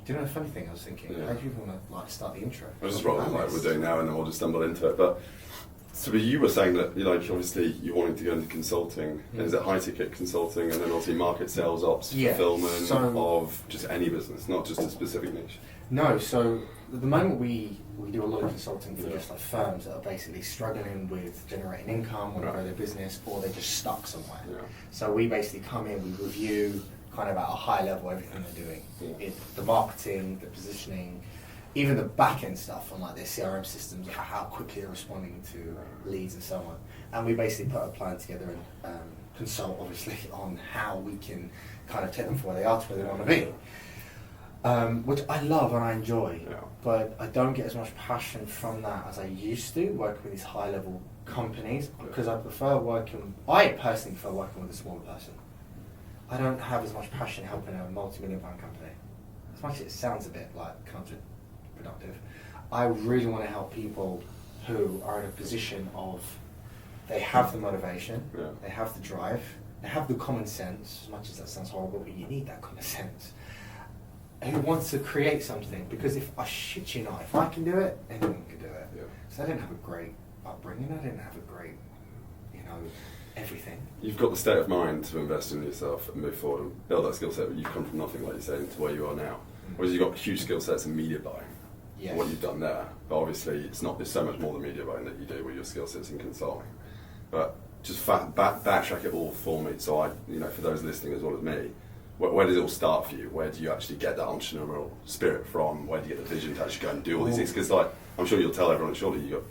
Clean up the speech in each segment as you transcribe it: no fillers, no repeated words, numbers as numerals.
Do you know the funny thing I was thinking? Yeah. How do you want to like start the intro? I was just rolling like we're doing now, and then we'll just stumble into it. But so you were saying that obviously you wanted to go into consulting. And is it high ticket consulting, and then obviously market sales ops, fulfillment of just any business, not just a specific niche? No. So at the moment we do a lot of consulting for just like firms that are basically struggling with generating income, want to grow their business, or they're just stuck somewhere. Yeah. So we basically come in, we review kind of at a high level everything they're doing, the marketing, the positioning, even the back end stuff on like their CRM systems, how quickly they're responding to leads and so on. And we basically put a plan together and consult obviously on how we can kind of take them from where they are to where they want to be. Which I love and I enjoy, but I don't get as much passion from that as I used to working with these high level companies, because I personally prefer working with a smaller person. I don't have as much passion helping a multi-million-pound company. As much as it sounds a bit like counterproductive, I really want to help people who are in a position of they have the motivation, they have the drive, they have the common sense, as much as that sounds horrible, but you need that common sense, who wants to create something. Because if I shit you not, if I can do it, anyone can do it. So I didn't have a great upbringing, I didn't have a great, everything. You've got the state of mind to invest in yourself and move forward and build that skill set, but you've come from nothing, like you said, to where you are now. Whereas you've got huge skill sets in media buying, and what you've done there. But obviously, it's so much more than media buying that you do with your skill sets in consulting. But just backtrack it all for me, so for those listening as well as me, where does it all start for you? Where do you actually get that entrepreneurial spirit from? Where do you get the vision to actually go and do all these things? Because I'm sure you'll tell everyone, surely you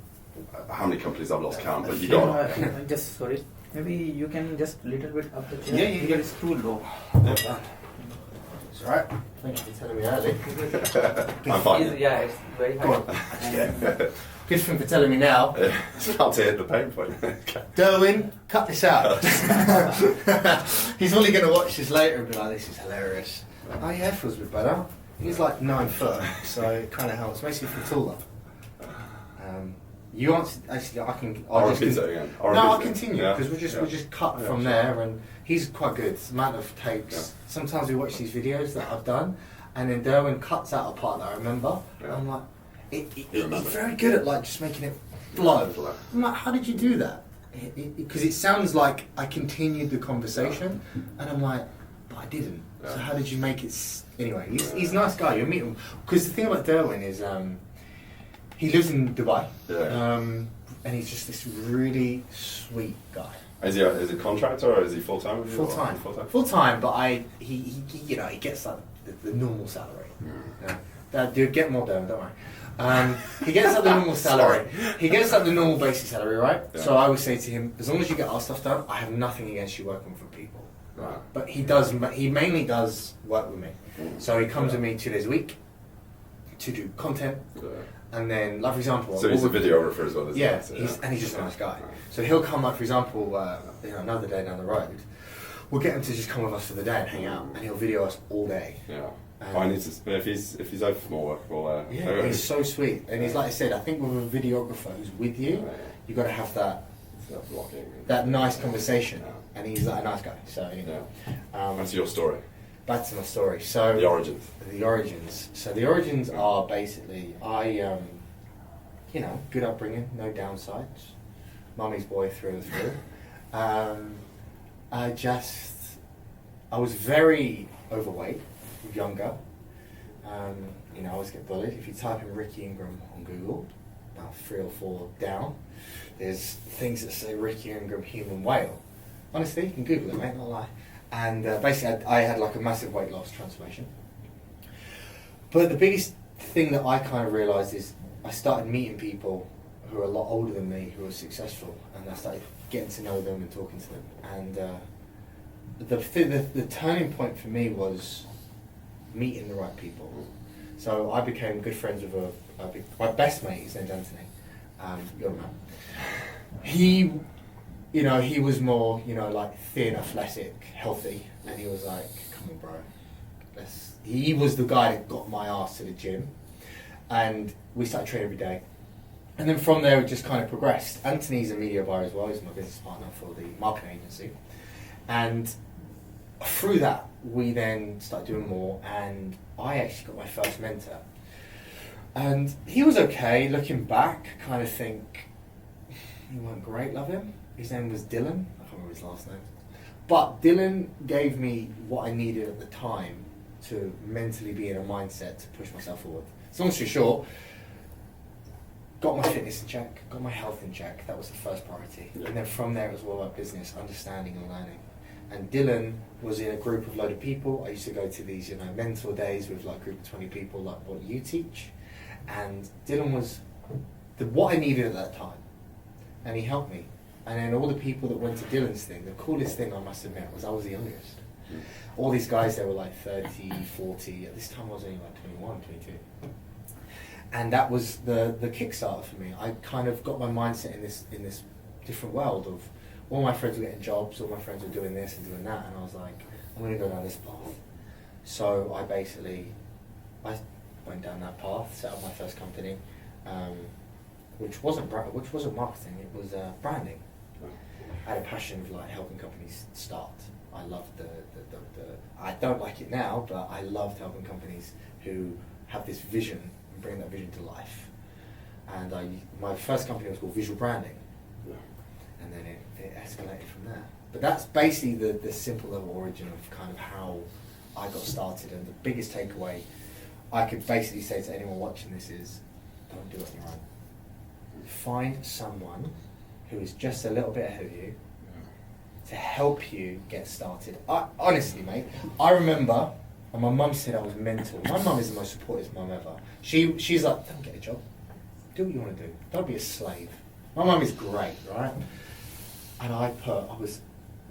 got how many companies I've lost count, but you got. Just sorry. Maybe you can just little bit up the chair. Yeah. Here is too low. It's alright. Thank you for telling me early. I'm fine. It's very high. Good thing for telling me now. Start to hit the pain point. Derwin, cut this out. He's only going to watch this later and be like, this is hilarious. Oh yeah, it feels a bit better. He's like 9 foot, so it kind of helps. Makes you feel taller. You answered, actually, I'll continue, because we'll just cut from there, and he's quite good. The amount of takes. Sometimes we watch these videos that I've done, and then Derwin cuts out a part that I remember, and I'm like, he's very good at like just making it flow. I'm like, how did you do that? Because it sounds like I continued the conversation, and I'm like, but I didn't. So how did you make it? Anyway, he's a nice guy. You'll meet him, because the thing about Derwin is he lives in Dubai, and he's just this really sweet guy. Is he a contractor or is he full time? Full time, but he gets like the normal salary. Dude, get more down, don't worry. He gets like the normal salary. He gets like the normal basic salary, right? Yeah. So I would say to him, as long as you get our stuff done, I have nothing against you working for people. Right. But he mainly does work with me. So he comes with me 2 days a week to do content. And then, like for example, so he's a videographer as well, isn't he? And he's just a nice guy. So he'll come, like for example, another day down the road, we'll get him to just come with us for the day and hang out, and he'll video us all day. I need to. If he's open for more work, he's so sweet, and he's like I said. I think with a videographer who's with you, you got to have that nice conversation, and he's like a nice guy. So that's your story. Back to my story. So the origins. So the origins are basically good upbringing, no downsides. Mummy's boy through and through. I was very overweight, younger. I always get bullied. If you type in Ricky Ingram on Google, about 3 or 4 down, there's things that say Ricky Ingram human whale. Honestly, you can Google it, mate, not lie. And basically I had like a massive weight loss transformation. But the biggest thing that I kind of realised is I started meeting people who are a lot older than me who are successful, and I started getting to know them and talking to them. And the turning point for me was meeting the right people. So I became good friends with my best mate. His name's Anthony. Your man. He was more, like thin, athletic, healthy, and he was like, "Come on, bro." He was the guy that got my ass to the gym, and we started training every day. And then from there, it just kind of progressed. Anthony's a media buyer as well. He's my business partner for the marketing agency, and through that, we then started doing more, and I actually got my first mentor. And he was okay. Looking back, kind of think he weren't great. Love him. His name was Dylan. I can't remember his last name. But Dylan gave me what I needed at the time to mentally be in a mindset to push myself forward. So long story short, got my fitness in check, got my health in check. That was the first priority. And then from there, it was all about business, understanding and learning. And Dylan was in a group of load of people. I used to go to these, mentor days with like a group of 20 people, like what you teach. And Dylan was what I needed at that time. And he helped me. And then all the people that went to Dylan's thing, the coolest thing I must admit was I was the youngest. All these guys, they were like 30, 40. At this time I was only like 21, 22. And that was the kickstarter for me. I kind of got my mindset in this different world of all my friends were getting jobs, all my friends were doing this and doing that, and I was like, I'm going to go down this path. So I went down that path, set up my first company, which wasn't marketing, it was branding. I had a passion of like helping companies start. I loved the I don't like it now, but I loved helping companies who have this vision and bring that vision to life. And my first company was called Visual Branding. And then it escalated from there. But that's basically the simple little origin of kind of how I got started. And the biggest takeaway I could basically say to anyone watching this is, don't do it on your own. Find someone who is just a little bit ahead of you to help you get started. Honestly, mate, I remember, and my mum said I was mental. My mum is the most supportive mum ever. She's like, don't get a job. Do what you want to do. Don't be a slave. My mum is great, right? And I was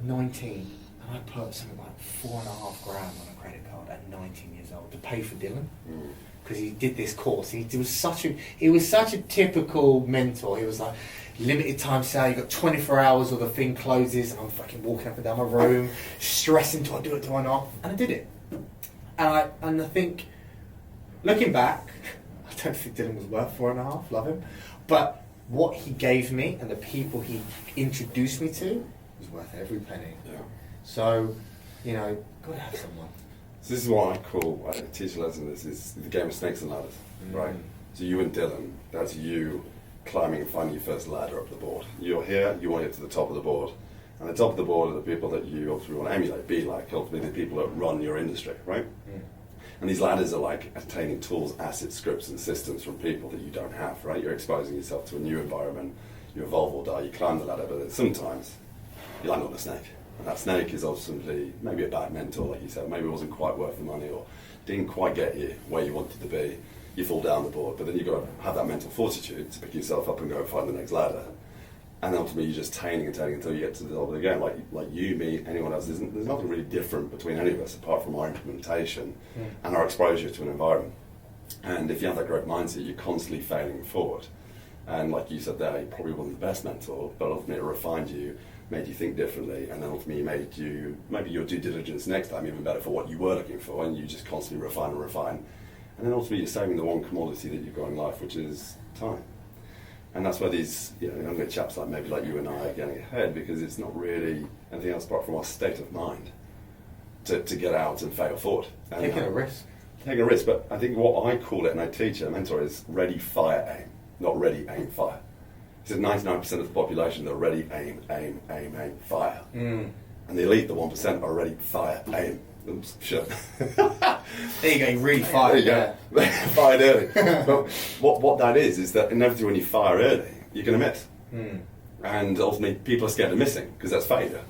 19, and I put something like $4.5 grand on a credit card at 19 years old to pay for Dylan. Because he did this course. He was such a typical mentor. He was like, limited time sale, you got 24 hours or the thing closes, and I'm fucking walking up and down my room, stressing, do I do it, do I not? And I did it. And I think, looking back, I don't think Dylan was worth 4.5, love him. But what he gave me and the people he introduced me to was worth every penny. Yeah. So, gotta have someone. So this is what I call, I teach a lesson, this is the game of snakes and ladders, right? So you and Dylan, that's you climbing and finding your first ladder up the board. You're here, you want to get to the top of the board. And the top of the board are the people that you ultimately want to emulate, be like, ultimately the people that run your industry, right? And these ladders are like attaining tools, assets, scripts and systems from people that you don't have, right? You're exposing yourself to a new environment, you evolve or die, you climb the ladder, but then sometimes you land on a snake. And that snake is ultimately maybe a bad mentor, like you said, maybe it wasn't quite worth the money or didn't quite get you where you wanted to be. You fall down the board, but then you've got to have that mental fortitude to pick yourself up and go and find the next ladder. And ultimately you're just taining until you get to the top of the game. Like you, me, anyone else, there's nothing really different between any of us apart from our implementation and our exposure to an environment. And if you have that growth mindset, you're constantly failing forward. And like you said there, he probably wasn't the best mentor, but ultimately it refined you, made you think differently, and then ultimately made you, maybe your due diligence next time even better for what you were looking for, and you just constantly refine and refine. And then ultimately you're saving the one commodity that you've got in life, which is time. And that's where these younger chaps like you and I are getting ahead, because it's not really anything else apart from our state of mind to get out and fail forward. And Taking a risk. Taking a risk, but I think what I call it, and I teach it, I mentor, is ready, fire, aim. Not ready, aim, fire. He said 99% of the population are ready, aim, fire. And the elite, the 1%, are ready, fire, aim. Oops, shit. There you go, you really fired. There you go. Fired early. But what that is that inevitably when you fire early, you're going to miss. And ultimately, people are scared of missing because that's failure.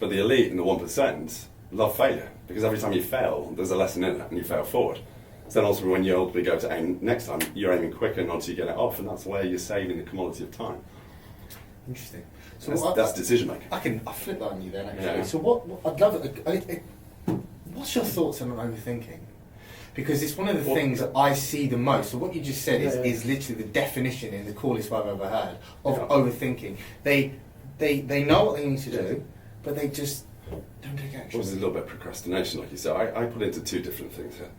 But the elite and the 1% love failure because every time you fail, there's a lesson in it and you fail forward. So then also when you ultimately go to aim next time, you're aiming quicker until you get it off, and that's where you're saving the commodity of time. Interesting. So that's decision making. I'll flip that on you then actually. Yeah. So what I'd love what's your thoughts on overthinking? Because it's one of the things that I see the most. So what you just said is literally the definition in the coolest way I've ever heard of overthinking. They know what they need to do, but they just don't take action. Well, there's a little bit of procrastination, like you said. I put it into two different things here.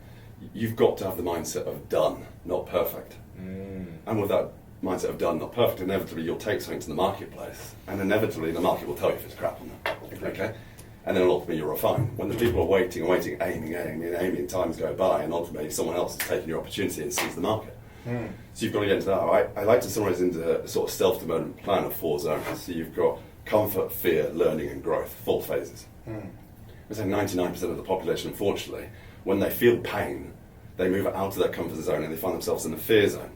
You've got to have the mindset of done, not perfect. And with that mindset of done, not perfect, inevitably you'll take something to the marketplace, and inevitably the market will tell you if it's crap or not. Okay? And then ultimately you're refined. When the people are waiting, aiming, times go by, and ultimately someone else is taking your opportunity and sees the market. So you've got to get into that. I like to summarize into a sort of self-development plan of 4 zones. So you've got comfort, fear, learning, and growth, 4 phases. I say 99% of the population, unfortunately, when they feel pain, they move out of their comfort zone and they find themselves in the fear zone.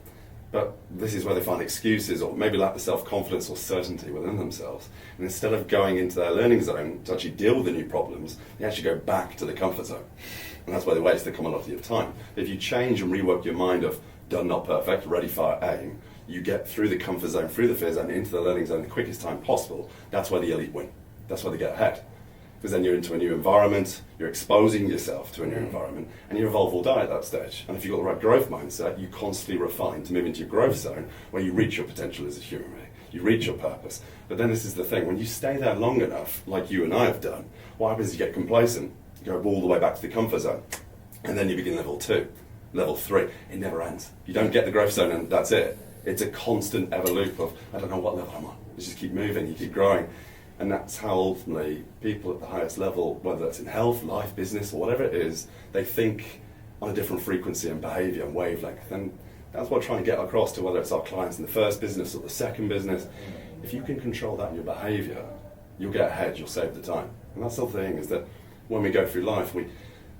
But this is where they find excuses or maybe lack the self-confidence or certainty within themselves. And instead of going into their learning zone to actually deal with the new problems, they actually go back to the comfort zone. And that's where they waste the commodity of time. If you change and rework your mind of done, not perfect, ready, fire, aim, you get through the comfort zone, through the fear zone, into the learning zone the quickest time possible. That's where the elite win. That's where they get ahead. Because then you're into a new environment, you're exposing yourself to a new environment, and you evolve or die at that stage. And if you've got the right growth mindset, you constantly refine to move into your growth zone where you reach your potential as a human being. You reach your purpose. But then this is the thing, when you stay there long enough, like you and I have done, what happens is you get complacent, you go all the way back to the comfort zone, and then you begin level 2, level 3. It never ends. You don't get the growth zone and that's it. It's a constant ever loop of, I don't know what level I'm on. You just keep moving, you keep growing. And that's how ultimately people at the highest level, whether it's in health, life, business, or whatever it is, they think on a different frequency and behaviour and wavelength. And that's what I'm trying to get across to whether it's our clients in the first business or the second business. If you can control that in your behaviour, you'll get ahead, you'll save the time. And that's the thing, is that when we go through life,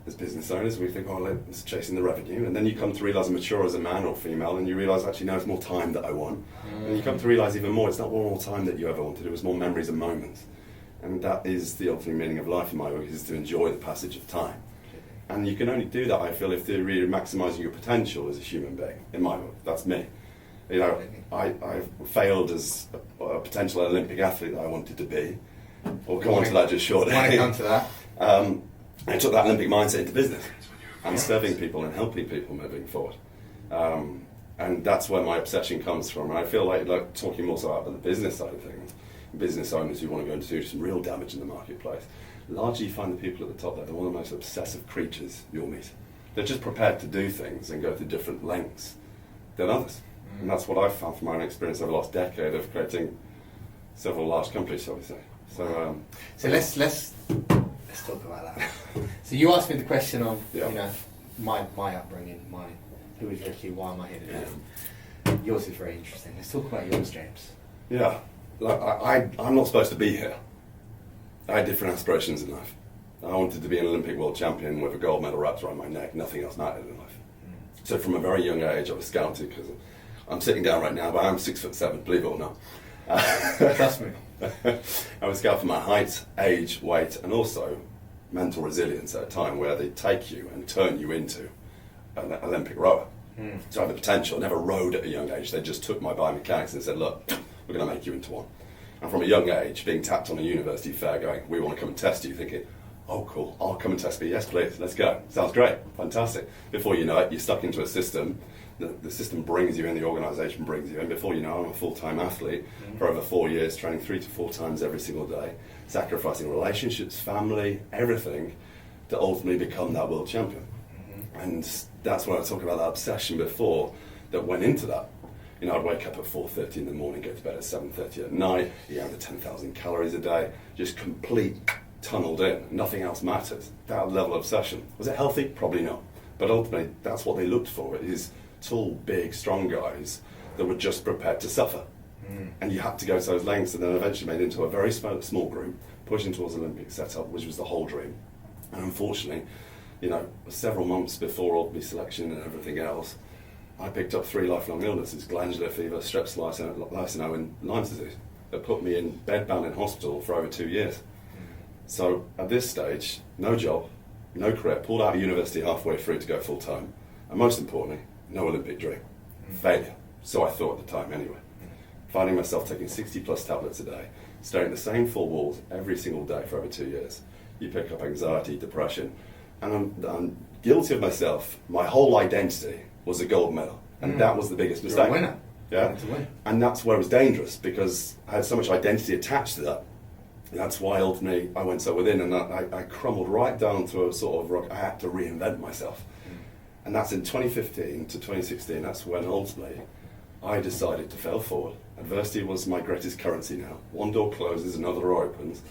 as business owners, we think, oh, it's chasing the revenue. And then you come to realise and mature as a man or female, and you realise, actually, no, it's more time that I want. And you come to realise even more, it's not more time that you ever wanted, it was more memories and moments. And that is the ultimate meaning of life in my book, is to enjoy the passage of time. And you can only do that, I feel, if you're really maximising your potential as a human being, in my book. That's me. You know, I failed as a potential Olympic athlete that I wanted to be. We'll come on to that just shortly. I want to come to that. I took that Olympic mindset into business and serving people and helping people moving forward. And that's where my obsession comes from. And I feel like talking more so about the business side of things, business owners who want to go and do some real damage in the marketplace, largely you find the people at the top there, they're one of the most obsessive creatures you'll meet. They're just prepared to do things and go to different lengths than others. And that's what I've found from my own experience over the last decade of creating several large companies, shall we say. So let's talk about that. So you asked me the question of, you know, my upbringing, who is Ricky, why am I here today? Yours is very interesting. Let's talk about yours, James. Yeah, I'm not supposed to be here. I had different aspirations in life. I wanted to be an Olympic world champion with a gold medal wrapped around my neck. Nothing else mattered in life. So from a very young age, I was scouted, because I'm sitting down right now, but I'm 6'7", believe it or not. Trust me. I was scouted for my height, age, weight, and also mental resilience at a time where they take you and turn you into an Olympic rower. So I had the potential. I never rowed at a young age. They just took my biomechanics and said, look, we're going to make you into one. And from a young age, being tapped on a university fair going, we want to come and test you, thinking, oh cool, I'll come and test me. Yes please, let's go. Sounds great, fantastic. Before you know it, you're stuck into a system. The system brings you in, the organisation brings you in. Before you know, I'm a full-time athlete for over 4 years, training 3 to 4 times every single day, sacrificing relationships, family, everything to ultimately become that world champion. And that's when I was talking about that obsession before that went into that. You know, I'd wake up at 4:30 in the morning, go to bed at 7:30 at night, eat under 10,000 calories a day, just complete tunneled in. Nothing else matters. That level of obsession. Was it healthy? Probably not. But ultimately, that's what they looked for, is tall, big, strong guys that were just prepared to suffer. And you had to go to those lengths, and then eventually made into a very small group, pushing towards Olympic setup, which was the whole dream. And unfortunately, you know, several months before Albany selection and everything else, I picked up 3 lifelong illnesses: glandular fever, strep lycino, and Lyme's disease, that put me in bedbound in hospital for over 2 years. So at this stage, no job, no career, pulled out of university halfway through to go full time, and most importantly, no Olympic dream. Failure. So I thought at the time anyway. Finding myself taking 60 plus tablets a day, staring at the same 4 walls every single day for over 2 years. You pick up anxiety, depression, and I'm guilty of myself. My whole identity was a gold medal, and that was the biggest mistake. You're a winner. Yeah, and that's where it was dangerous, because I had so much identity attached to that. That's why ultimately I went so within, and I crumbled right down to a sort of rock. I had to reinvent myself. And that's in 2015 to 2016, that's when ultimately I decided to fail forward. Adversity was my greatest currency now. One door closes, another door opens.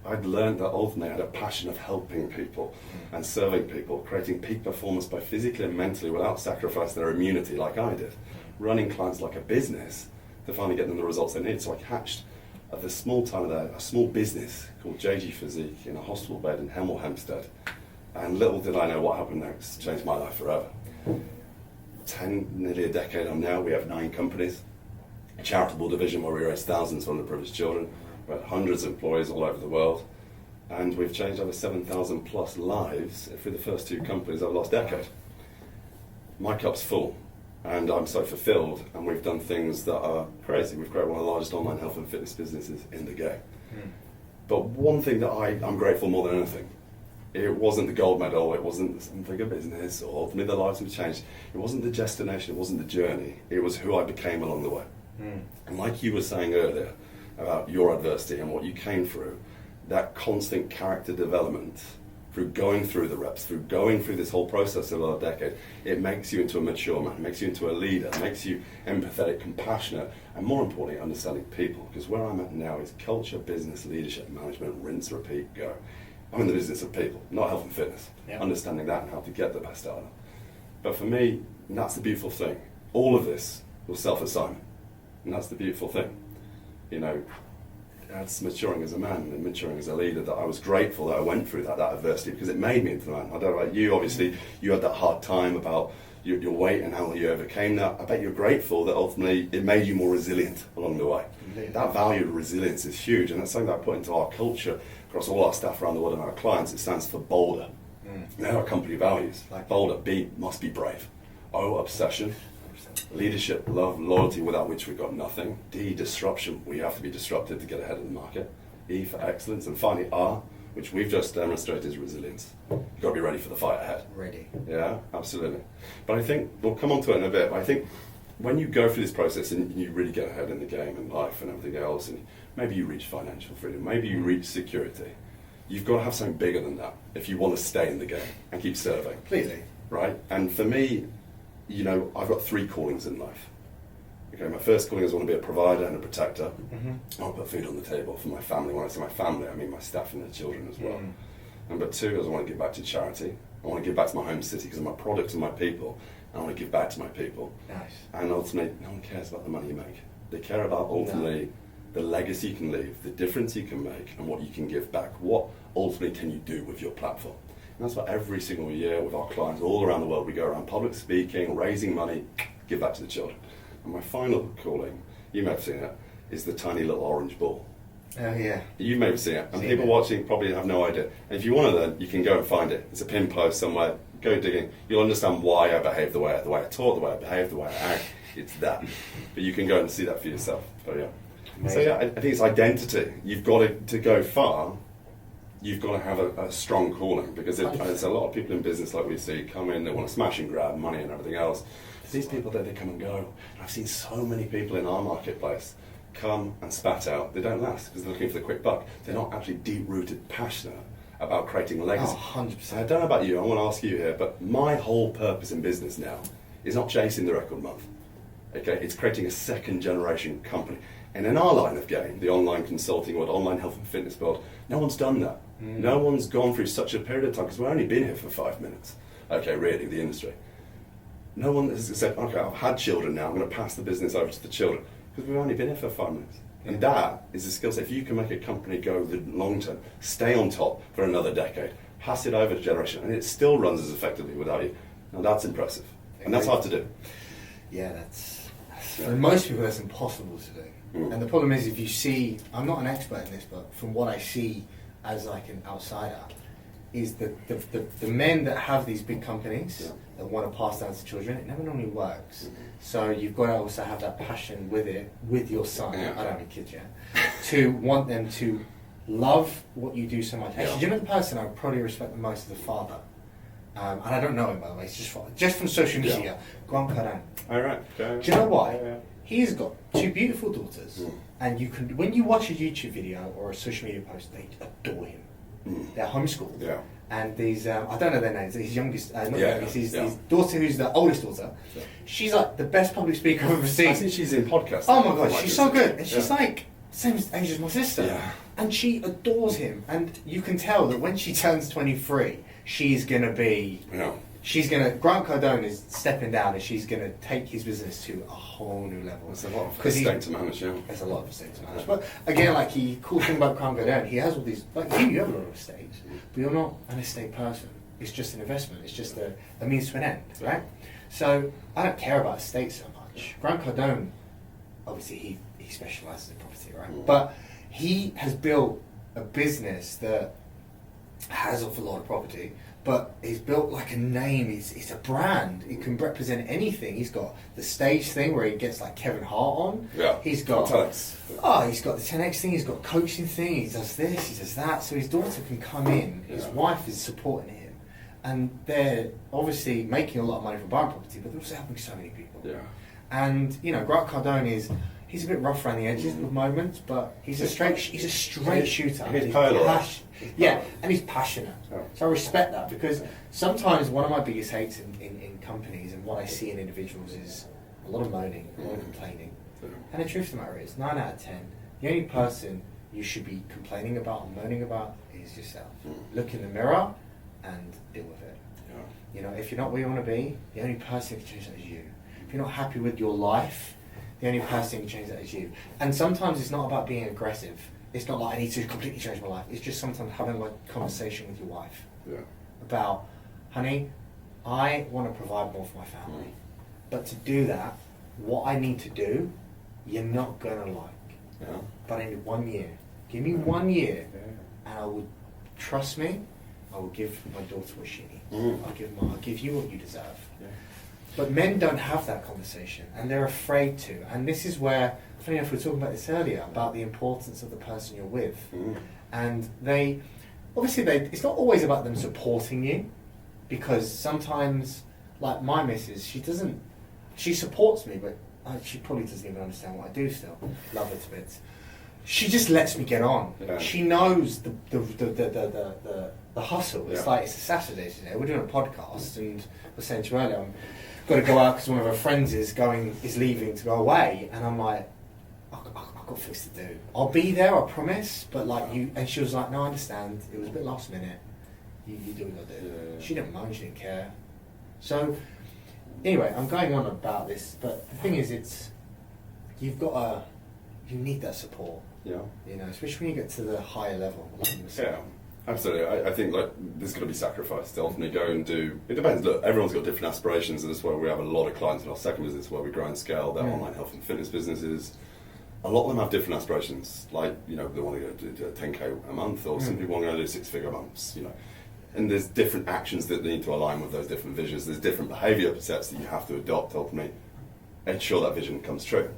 I'd learned that ultimately I had a passion of helping people and serving people, creating peak performance by physically and mentally without sacrificing their immunity like I did, running clients like a business to finally get them the results they need. So I hatched at the small time there a small business called JG Physique in a hospital bed in Hemel Hempstead. And little did I know what happened next. It changed my life forever. Nearly a decade on now, we have 9 companies, a charitable division where we raise thousands for underprivileged children. We have hundreds of employees all over the world, and we've changed over 7,000 plus lives through the first 2 companies over the last decade. My cup's full, and I'm so fulfilled, and we've done things that are crazy. We've created one of the largest online health and fitness businesses in the game. But one thing that I'm grateful more than anything, it wasn't the gold medal, it wasn't some bigger business, or ultimately the lives we've changed. It wasn't the destination, it wasn't the journey. It was who I became along the way. And like you were saying earlier about your adversity and what you came through, that constant character development through going through the reps, through going through this whole process over a decade, it makes you into a mature man, it makes you into a leader, it makes you empathetic, compassionate, and more importantly, understanding people. Because where I'm at now is culture, business, leadership, management, rinse, repeat, go. I'm in the business of people, not health and fitness. Understanding that and how to get the best out of them. But for me, that's the beautiful thing. All of this was self-assignment. And that's the beautiful thing. You know, that's maturing as a man and maturing as a leader, that I was grateful that I went through that adversity, because it made me into the man. I don't know about you, obviously, you had that hard time about your weight and how you overcame that. I bet you're grateful that ultimately it made you more resilient along the way. That value of resilience is huge, and that's something that I put into our culture across all our staff around the world and our clients. It stands for bolder. Now our company values, like bolder, B, must be brave. O, obsession. Leadership, love, loyalty, without which we've got nothing. D, disruption. We have to be disrupted to get ahead of the market. E for excellence. And finally, R, which we've just demonstrated, is resilience. You've got to be ready for the fight ahead. Ready. Yeah, absolutely. But I think, we'll come on to it in a bit, but I think when you go through this process and you really get ahead in the game and life and everything else, and maybe you reach financial freedom, maybe you reach security, you've got to have something bigger than that if you want to stay in the game and keep serving. Completely. Right? And for me, you know, I've got 3 callings in life. Okay, my first calling is I want to be a provider and a protector. I want to put food on the table for my family. When I say my family, I mean my staff and their children as well. Number 2 is I want to give back to charity. I want to give back to my home city because of my products and my people. I want to give back to my people. Nice. And ultimately, no one cares about the money you make. They care about ultimately the legacy you can leave, the difference you can make, and what you can give back. What ultimately can you do with your platform? And that's what every single year with our clients all around the world, we go around public speaking, raising money, give back to the children. And my final calling, you may have seen it, is the tiny little orange ball. Oh yeah. You may have seen it, and people watching probably have no idea. And if you want to learn, you can go and find it. It's a pin post somewhere. Go digging. You'll understand why I behave the way I talk, the way I behave, the way I act. It's that. But you can go and see that for yourself. But yeah. Amazing. So yeah, I think it's identity. You've got to go far. You've got to have a strong calling, because there's a lot of people in business, like we see, come in, they want to smash and grab money and everything else. These people, they come and go. And I've seen so many people in our marketplace come and spat out. They don't last because they're looking for the quick buck. They're not actually deep-rooted, passionate about creating legacy. Oh, 100%. I don't know about you, I want to ask you here, but my whole purpose in business now is not chasing the record month. Okay, it's creating a second-generation company. And in our line of game, the online consulting world, online health and fitness world, no one's done that. No one's gone through such a period of time, because we've only been here for 5 minutes. Okay, really, the industry. No one has said, okay, I've had children now, I'm going to pass the business over to the children, because we've only been here for 5 minutes. And that is a skill set. If you can make a company go the long term, stay on top for another decade, pass it over to generation, and it still runs as effectively without you. Now that's impressive. And that's hard to do. Yeah, for most people that's impossible to do. And the problem is, if you see, I'm not an expert in this, but from what I see as like an outsider, is the men that have these big companies that want to pass down to children, it never normally works. So you've got to also have that passion with it, with your son, I don't have any kids yet, to want them to love what you do so much. Actually, do you know the person I probably respect the most is the father? And I don't know him, by the way, it's just from social media, Gough. All right. Do you know why? He's got 2 beautiful daughters, and you can, when you watch a YouTube video or a social media post, they adore him. They're homeschooled. And these, I don't know their names, his youngest, his daughter, who's the oldest daughter, she's like the best public speaker I've ever seen. I think she's in podcasts. Oh my god, she's so good. And she's like, same age as my sister, and she adores him. And you can tell that when she turns 23, she's gonna be. Yeah. Grant Cardone is stepping down, and she's gonna take his business to a whole new level. There's a lot of estate to manage, There's a lot of estate to manage. But again, like cool thing about Grant Cardone, he has all these. Like you have a lot of estates, but you're not an estate person. It's just an investment. It's just a means to an end, right? So I don't care about estates so much. Grant Cardone, obviously, he specialises in property, right? But he has built a business that has a lot of property. But he's built like a name, it's a brand, it can represent anything. He's got the stage thing where he gets like Kevin Hart on. Yeah. He's got 10X. He's got the 10X thing, he's got coaching thing, he does this, he does that. So his daughter can come in, his wife is supporting him. And they're obviously making a lot of money from buying property, but they're also helping so many people. Yeah. And Grant Cardone he's a bit rough around the edges at the moment, but he's a straight shooter. He's powerhouse. Yeah, and he's passionate. Yeah. So I respect that, because sometimes one of my biggest hates in companies and what I see in individuals is a lot of moaning, a lot of complaining. Yeah. And the truth of the matter is, 9 out of 10, the only person you should be complaining about or moaning about is yourself. Look in the mirror and deal with it. Yeah. If you're not where you want to be, the only person who can change that is you. If you're not happy with your life, the only person who can change that is you. And sometimes it's not about being aggressive. It's not like I need to completely change my life. It's just sometimes having a conversation with your wife about, honey, I want to provide more for my family. But to do that, what I need to do, you're not going to like. Yeah. But I need 1 year. Give me 1 year, and I will, trust me, I will give my daughter what she needs. I'll give you what you deserve. Yeah. But men don't have that conversation, and they're afraid to. And this is where, funny enough, we were talking about this earlier, about the importance of the person you're with. And it's not always about them supporting you, because sometimes, like my missus, she supports me, but she probably doesn't even understand what I do still. Love her to bits. She just lets me get on. Yeah. She knows the hustle. It's like, it's a Saturday today, we're doing a podcast, and I was saying to her earlier, got to go out because one of her friends is leaving to go away, and I'm like, I've got things to do. I'll be there, I promise. But like you, and she was like, no, I understand. It was a bit last minute. You do what you got to do. Yeah. She didn't moan, she didn't care. So anyway, I'm going on about this, but the thing is, you need that support. Yeah. Especially when you get to the higher level. Like you were saying. Yeah. Absolutely. I think there's got to be sacrifice to ultimately go and do. It depends. Look, everyone's got different aspirations, and that's why we have a lot of clients in our second business where we grow and scale their online health and fitness businesses. A lot of them have different aspirations. Like they want to go do 10K a month, or some people want to go do 6-figure months. And there's different actions that need to align with those different visions. There's different behaviour sets that you have to adopt ultimately, ensure that vision comes true.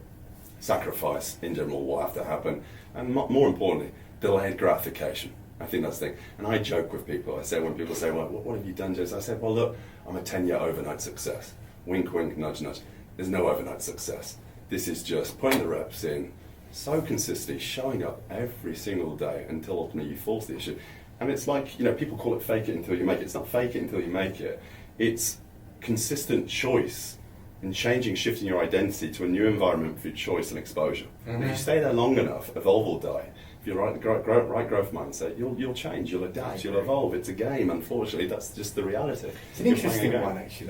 Sacrifice in general will have to happen, and more importantly, delayed gratification. I think that's the thing. And I joke with people. I say, when people say, well, what have you done, Jason? I said, well, look, I'm a 10-year overnight success. Wink, wink, nudge, nudge. There's no overnight success. This is just putting the reps in so consistently, showing up every single day until ultimately you force the issue. And it's like, people call it fake it until you make it. It's not fake it until you make it. It's consistent choice and shifting your identity to a new environment through choice and exposure. And if you stay there long enough, evolve or die. If you're right growth mindset, you'll change, you'll adapt, you'll evolve. It's a game, unfortunately. That's just the reality. It's an interesting one, actually.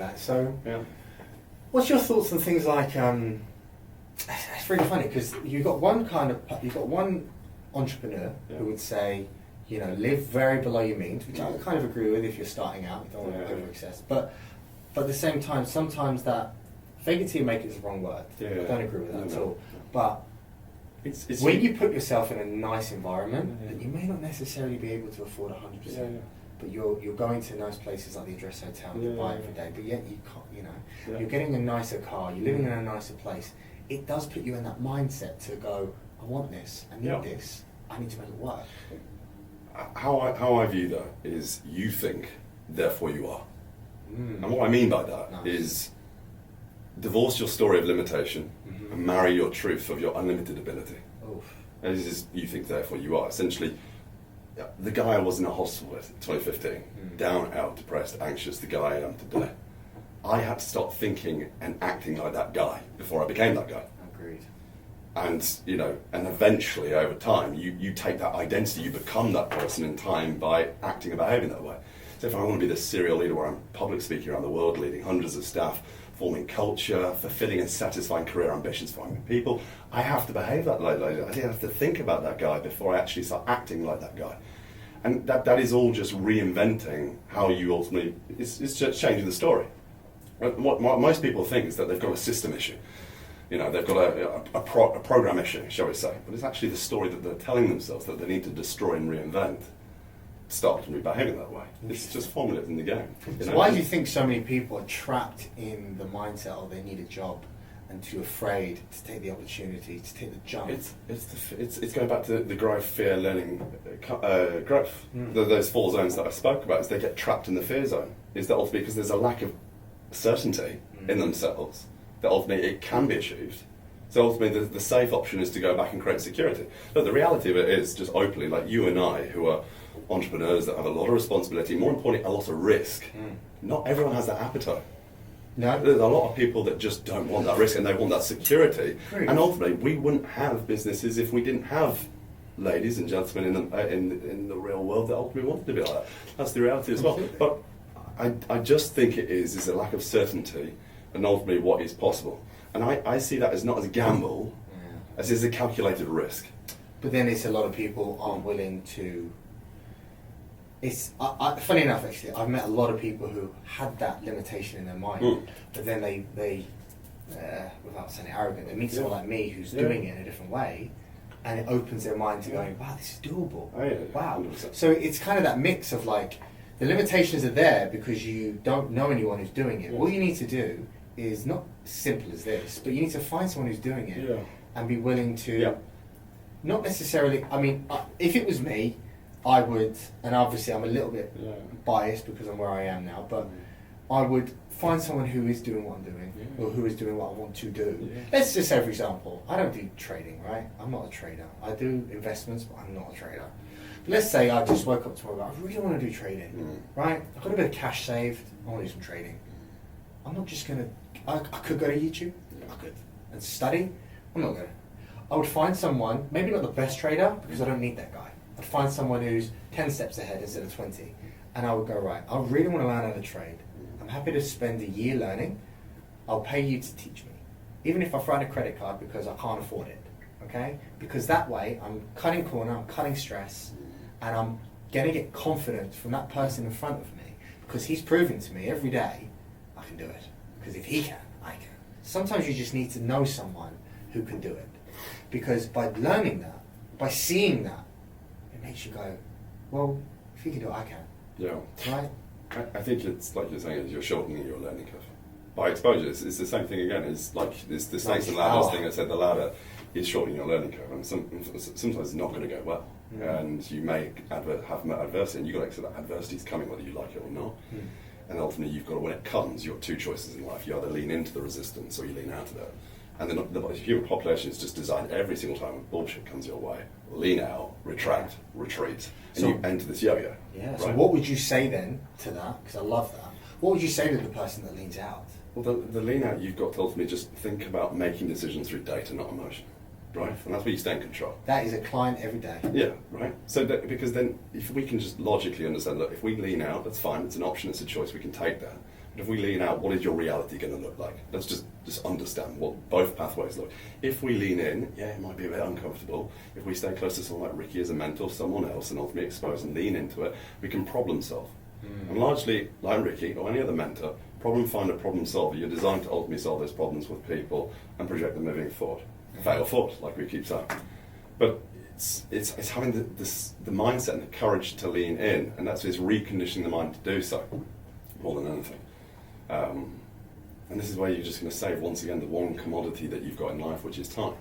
What's your thoughts on things like? It's really funny because you've got one entrepreneur who would say, live very below your means, which I kind of agree with. If you're starting out, you don't want to over excess, but at the same time, sometimes that fake it till you make it is the wrong word. I don't agree with that at all. But it's when you put yourself in a nice environment that you may not necessarily be able to afford 100%, but you're going to nice places like the Address Hotel and you buy every day, but yet you can't, you're getting a nicer car, you're living in a nicer place. It does put you in that mindset to go, I want this, I need this, I need to make it work. How I view that is, you think, therefore you are. And what I mean by that is, divorce your story of limitation and marry your truth of your unlimited ability. And this is, you think, therefore you are. Essentially, the guy I was in a hospital with in 2015, down, out, depressed, anxious, the guy I am today. I had to stop thinking and acting like that guy before I became that guy. Agreed. And and eventually over time, you take that identity, you become that person in time by acting and behaving that way. So if I want to be this serial leader where I'm public speaking around the world, leading hundreds of staff, forming culture, fulfilling and satisfying career ambitions for people, I have to behave that like I have to think about that guy before I actually start acting like that guy. And that is all just reinventing how you ultimately, it's just changing the story. What most people think is that they've got a system issue. They've got a program issue, shall we say. But it's actually the story that they're telling themselves that they need to destroy and reinvent. Start to be behaving that way. It's just formulated in the game. So why do you think so many people are trapped in the mindset of they need a job and too afraid to take the opportunity, to take the jump? It's going back to the growth, fear, learning, growth. Those 4 zones that I spoke about, is they get trapped in the fear zone. Is that ultimately because there's a lack of certainty in themselves that ultimately it can be achieved. So ultimately the safe option is to go back and create security. But the reality of it is, just openly, like you and I, who are entrepreneurs that have a lot of responsibility, more importantly, a lot of risk. Not everyone has that appetite. No. There's a lot of people that just don't want that risk and they want that security. Great. And ultimately, we wouldn't have businesses if we didn't have ladies and gentlemen in the real world that ultimately wanted to be like that. That's the reality as well. But I just think it is a lack of certainty and ultimately what is possible. And I see that as not as a gamble, as is a calculated risk. But then it's a lot of people aren't willing to. It's funny enough, actually, I've met a lot of people who had that limitation in their mind, but then they without sounding arrogant, they meet someone like me who's doing it in a different way, and it opens their mind to going, wow, this is doable. Wow. 100%. So it's kind of that mix of like, the limitations are there because you don't know anyone who's doing it. All you need to do is not as simple as this, but you need to find someone who's doing it and be willing to, not necessarily, I mean, if it was me, I would, and obviously I'm a little bit biased because I'm where I am now, but I would find someone who is doing what I'm doing, or who is doing what I want to do. Let's just say, for example, I don't do trading, right? I'm not a trader. I do investments, but I'm not a trader. But let's say I just woke up tomorrow, I really want to do trading, right? I've got a bit of cash saved, I want to do some trading. I'm not just going to, I could go to YouTube, I could, and study. I'm not going to. I would find someone, maybe not the best trader, because I don't need that guy. I'd find someone who's 10 steps ahead instead of 20. And I would go, right, I really want to learn how to trade. I'm happy to spend a year learning. I'll pay you to teach me. Even if I find a credit card because I can't afford it, okay? Because that way I'm cutting corner, I'm cutting stress, and I'm going to get confidence from that person in front of me because he's proving to me every day I can do it. Because if he can, I can. Sometimes you just need to know someone who can do it. Because by learning that, by seeing that, it makes you go, well, if he can do it, I can. Yeah. Right? I think it's like you're saying, you're shortening your learning curve. By exposure, it's the same thing again. It's like this snakes and ladders thing I said, the ladder is shortening your learning curve. And sometimes it's not going to go well. And you may have adversity, and you've got to accept that adversity is coming whether you like it or not. And ultimately, you've got to, when it comes, you've got 2 choices in life. You either lean into the resistance or you lean out of it. And the human population is just designed every single time when bullshit comes your way. Lean out, retract, retreat, and so, you enter this yo-yo. Yeah. Right? So what would you say then to that? Because I love that. What would you say to the person that leans out? Well, the lean out, you've got to ultimately just think about making decisions through data, not emotion. Right? And that's where you stay in control. That is a client every day. Yeah, right. So because then, if we can just logically understand, look, if we lean out, that's fine. It's an option. It's a choice. We can take that. But if we lean out, what is your reality going to look like? Let's just understand what both pathways look. If we lean in, yeah, it might be a bit uncomfortable. If we stay close to someone like Ricky as a mentor, someone else, and ultimately expose and lean into it, we can problem solve. And largely, like Ricky or any other mentor, problem finder, problem solver, you're designed to ultimately solve those problems with people and project them moving forward. Fail forward, like we keep saying. But it's having the mindset and the courage to lean in, and that's just reconditioning the mind to do so, more than anything. And this is where you're just going to save, once again, the one commodity that you've got in life, which is time.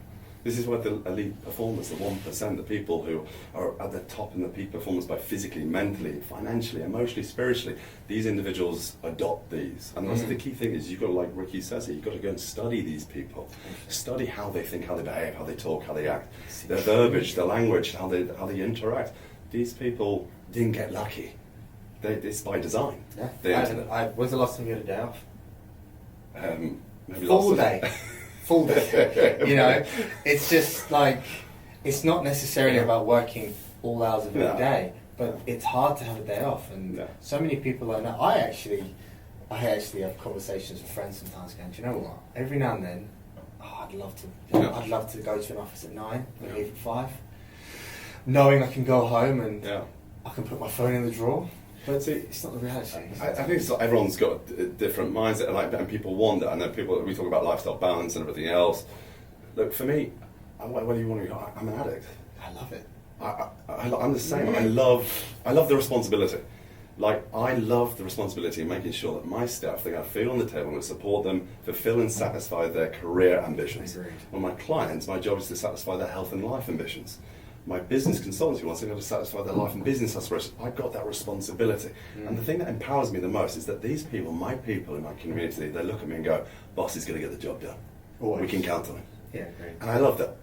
This is where the elite performers, the 1%, the people who are at the top in the peak performance by physically, mentally, financially, emotionally, spiritually, these individuals adopt these. And that's the key thing is you've got to, like Ricky says here, you've got to go and study these people. Study how they think, how they behave, how they talk, how they act, their verbiage, their language, how they interact. These people didn't get lucky. It's by design. Yeah. When's the last time you had a day off? Maybe Full day. full day. You know, it's just like, it's not necessarily about working all hours of every day, but it's hard to have a day off. And so many people I know, I actually have conversations with friends sometimes going, do you know what? Every now and then, I'd love to go to an office at 9 and leave at 5, knowing I can go home and I can put my phone in the drawer. But see, it's not the reality. I think it's like everyone's got a different mindset, and people want that. And then we talk about lifestyle balance and everything else. Look, for me, whether you want to, I'm an addict. I love it. I'm the same. I love the responsibility. Like, I love the responsibility of making sure that my staff, they're going to feel on the table, I'm going to support them, fulfill and satisfy their career ambitions. Well, my clients, my job is to satisfy their health and life ambitions. My business consultancy wants to satisfy their life and business aspirations. I've got that responsibility. And the thing that empowers me the most is that these people, my people in my community, they look at me and go, boss is going to get the job done. Always. We can count on him. Yeah, great. And I love that.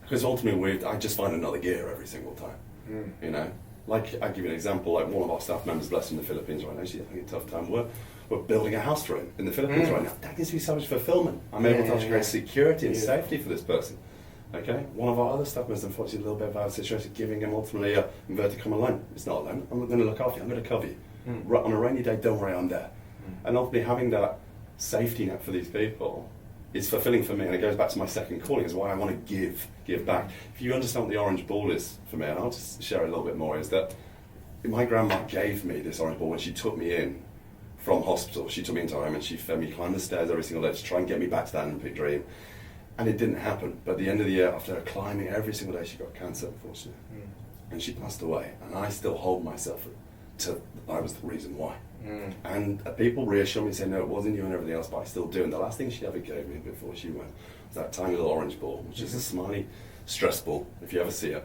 Because ultimately, I just find another gear every single time. You know? Like, I'll give you an example, like one of our staff members, blessed in the Philippines right now, she's having a tough time. We're building a house for him in the Philippines right now. That gives me so much fulfillment. I'm able to actually create security and safety for this person. Okay? One of our other staff members, unfortunately, a little bit of our situation, giving him ultimately a inverted comma loan. It's not a loan. I'm going to look after you. I'm going to cover you. On a rainy day, don't worry, I'm there. And ultimately, having that safety net for these people is fulfilling for me, and it goes back to my second calling, is why I want to give back. If you understand what the orange ball is for me, and I'll just share a little bit more, is that my grandma gave me this orange ball when she took me in from hospital. She took me into her home and she fed me, climbed the stairs every single day to try and get me back to that Olympic dream. And it didn't happen. But at the end of the year, after her climbing every single day, she got cancer, unfortunately. And she passed away. And I still hold myself to I was the reason why. And people reassure me and say, no, it wasn't you and everything else, but I still do. And the last thing she ever gave me before she went was that tiny little orange ball, which is a smiley stress ball, if you ever see it.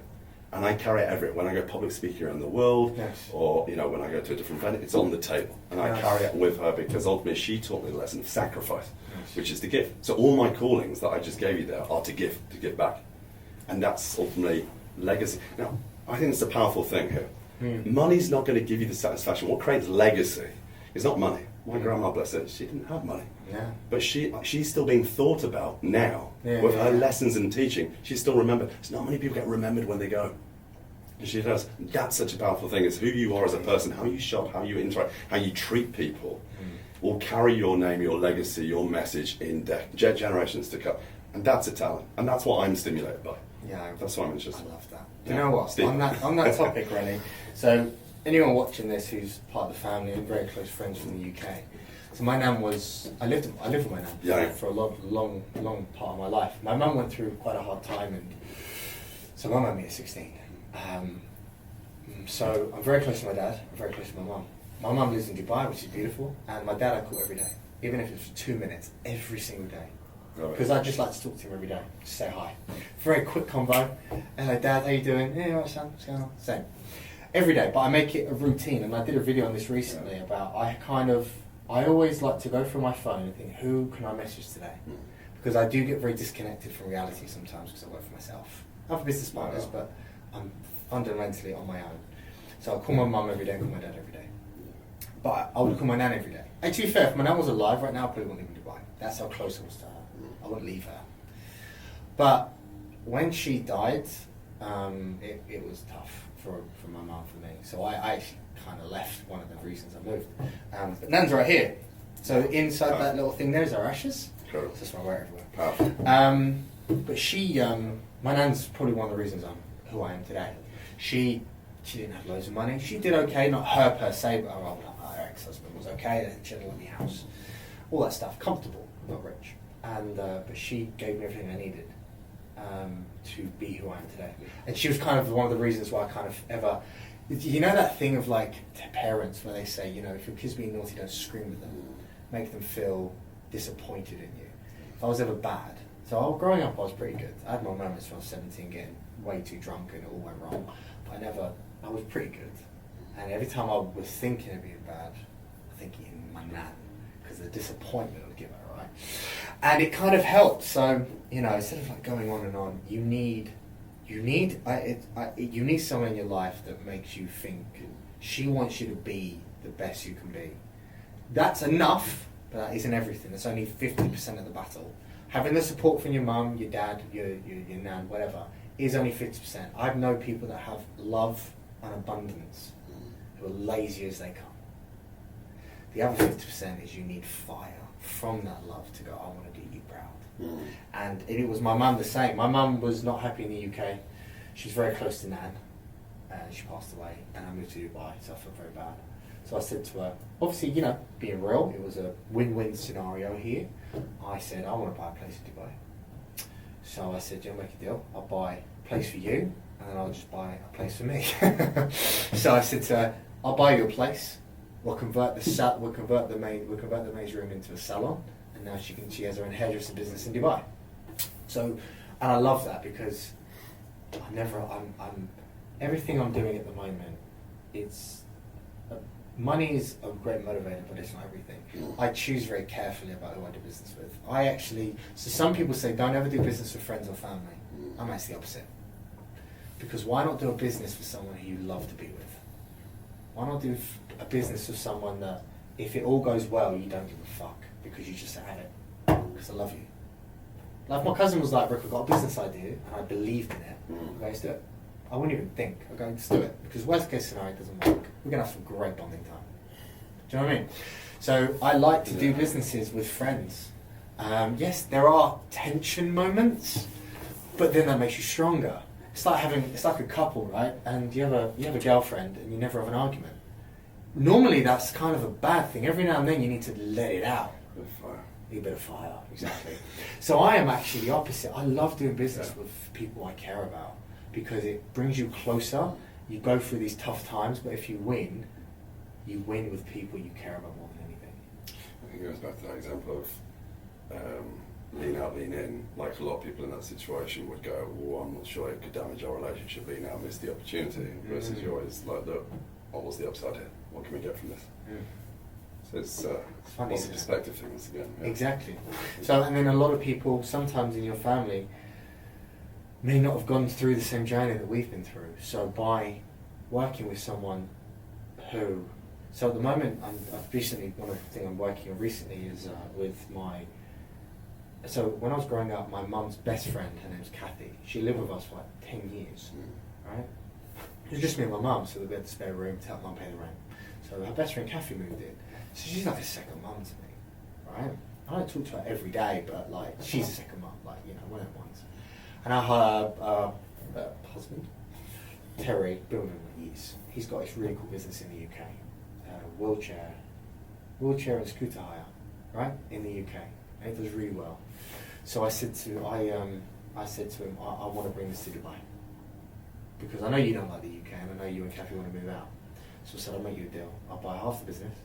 And I carry it everywhere. When I go public speaking around the world, or when I go to a different venue, it's on the table. And I carry it with her because ultimately she taught me the lesson of sacrifice, which is to give. So all my callings that I just gave you there are to give back. And that's ultimately legacy. Now, I think it's a powerful thing here. Money's not going to give you the satisfaction. What creates legacy is not money. My grandma, bless her, she didn't have money. But she's still being thought about now with her lessons and teaching. She's still remembered. So not many people get remembered when they go. And she does. That's such a powerful thing. It's who you are as a person, how you shop, how you interact, how you treat people will carry your name, your legacy, your message in generations to come. And that's a talent. And that's what I'm stimulated by. Yeah, that's why I'm interested. I love that. You know what? On that topic, Rennie. So anyone watching this who's part of the family and very close friends from the UK. So my nan I lived with my nan for a long part of my life. My mum went through quite a hard time, and so my mum at 16. So I'm very close to my dad. I'm very close to my mum. My mum lives in Dubai, which is beautiful, and my dad I call every day, even if it's for 2 minutes, every single day. Because I just like to talk to him every day, just say hi. Very quick convo. Hello Dad, how you doing? Yeah, right son, what's going on? Same. Every day, but I make it a routine, and I did a video on this recently about I always like to go through my phone and think, who can I message today? Because I do get very disconnected from reality sometimes because I work for myself. I have business partners, but I'm fundamentally on my own. So I call my mum every day, call my dad every day. But I would call my nan every day. And to be fair, if my nan was alive right now, I probably wouldn't live in Dubai. That's how close I was to her. I wouldn't leave her. But when she died, it was tough for my mum, for me. So I actually kind of left, one of the reasons I moved. But Nan's right here. So inside that little thing there's our ashes. Cool. So that's why I wear it everywhere. But she, my Nan's probably one of the reasons I'm who I am today. She didn't have loads of money. She did okay, not her per se, but her ex-husband was okay. She had a lovely house, all that stuff, comfortable, not rich. And but she gave me everything I needed to be who I am today. And she was kind of one of the reasons why I kind of ever, you know that thing of like parents where they say, if your kid's being naughty, don't scream at them, make them feel disappointed in you. If I was ever bad, so growing up I was pretty good. I had my moments when I was 17 getting way too drunk and it all went wrong, but I was pretty good. And every time I was thinking of being bad, I'm thinking my nan, because the disappointment I would give her, right? And it kind of helped. So, instead of like going on and on, you need someone in your life that makes you think she wants you to be the best you can be. That's enough, but that isn't everything. That's only 50% of the battle. Having the support from your mum, your dad, your nan, whatever, is only 50%. I know people that have love and abundance who are lazy as they come. The other 50% is you need fire from that love to go, I want to do you proud. And it was my mum the same. My mum was not happy in the UK. She's very close to Nan. She passed away, and I moved to Dubai, so I felt very bad. So I said to her, obviously, you know, being real, it was a win-win scenario here. I said, I want to buy a place in Dubai. So I said, you know, make a deal. I'll buy a place for you, and then I'll just buy a place for me. So I said to her, I'll buy you a place. We'll convert the maid's room into a salon, and now she has her own hairdressing business in Dubai. So, and I love that because I'm everything I'm doing at the moment, money is a great motivator, but it's not everything. I choose very carefully about who I do business with. So some people say don't ever do business with friends or family. I'm actually the opposite. Because why not do a business with someone who you love to be with? Why not do a business with someone that if it all goes well, you don't give a fuck because you just have it because I love you. Like my cousin was like, Rick, I've got a business idea and I believed in it. Okay, let's do it. I wouldn't even think. Okay, let's do it. Because worst case scenario, it doesn't work. We're going to have some great bonding time. Do you know what I mean? So I like to do businesses with friends. Yes, there are tension moments, but then that makes you stronger. It's like a couple, right? And you have a girlfriend and you never have an argument. Normally that's kind of a bad thing. Every now and then you need to let it out. A bit of fire, exactly. So I am actually the opposite. I love doing business with people I care about because it brings you closer. You go through these tough times, but if you win with people you care about more than anything. I think it goes back to that example of lean out, lean in. Like a lot of people in that situation would go, well, I'm not sure it could damage our relationship, lean out, miss the opportunity. Versus you're always like, look, what's the upside here? What can we get from this? So it's funny, it's a perspective thing once again. Yeah. Exactly. So, and then a lot of people, sometimes in your family, may not have gone through the same journey that we've been through. So by working with someone who, so at the moment, one of the things I'm working on recently is with so when I was growing up, my mum's best friend, her name's Kathy, she lived with us for like 10 years, right? It was just me and my mum, so we had the spare room to help mum pay the rent. So her best friend Kathy moved in. So she's like a second mum to me, right? I don't talk to her every day, but like she's a second mum, like, you know, one of them ones. And her husband, Terry, been with him for years. He's got this really cool business in the UK, wheelchair and scooter hire, right, in the UK, and it does really well. So I said to him, I want to bring this to Dubai because I know you don't like the UK, and I know you and Kathy want to move out. So I said, I'll make you a deal. I'll buy half the business,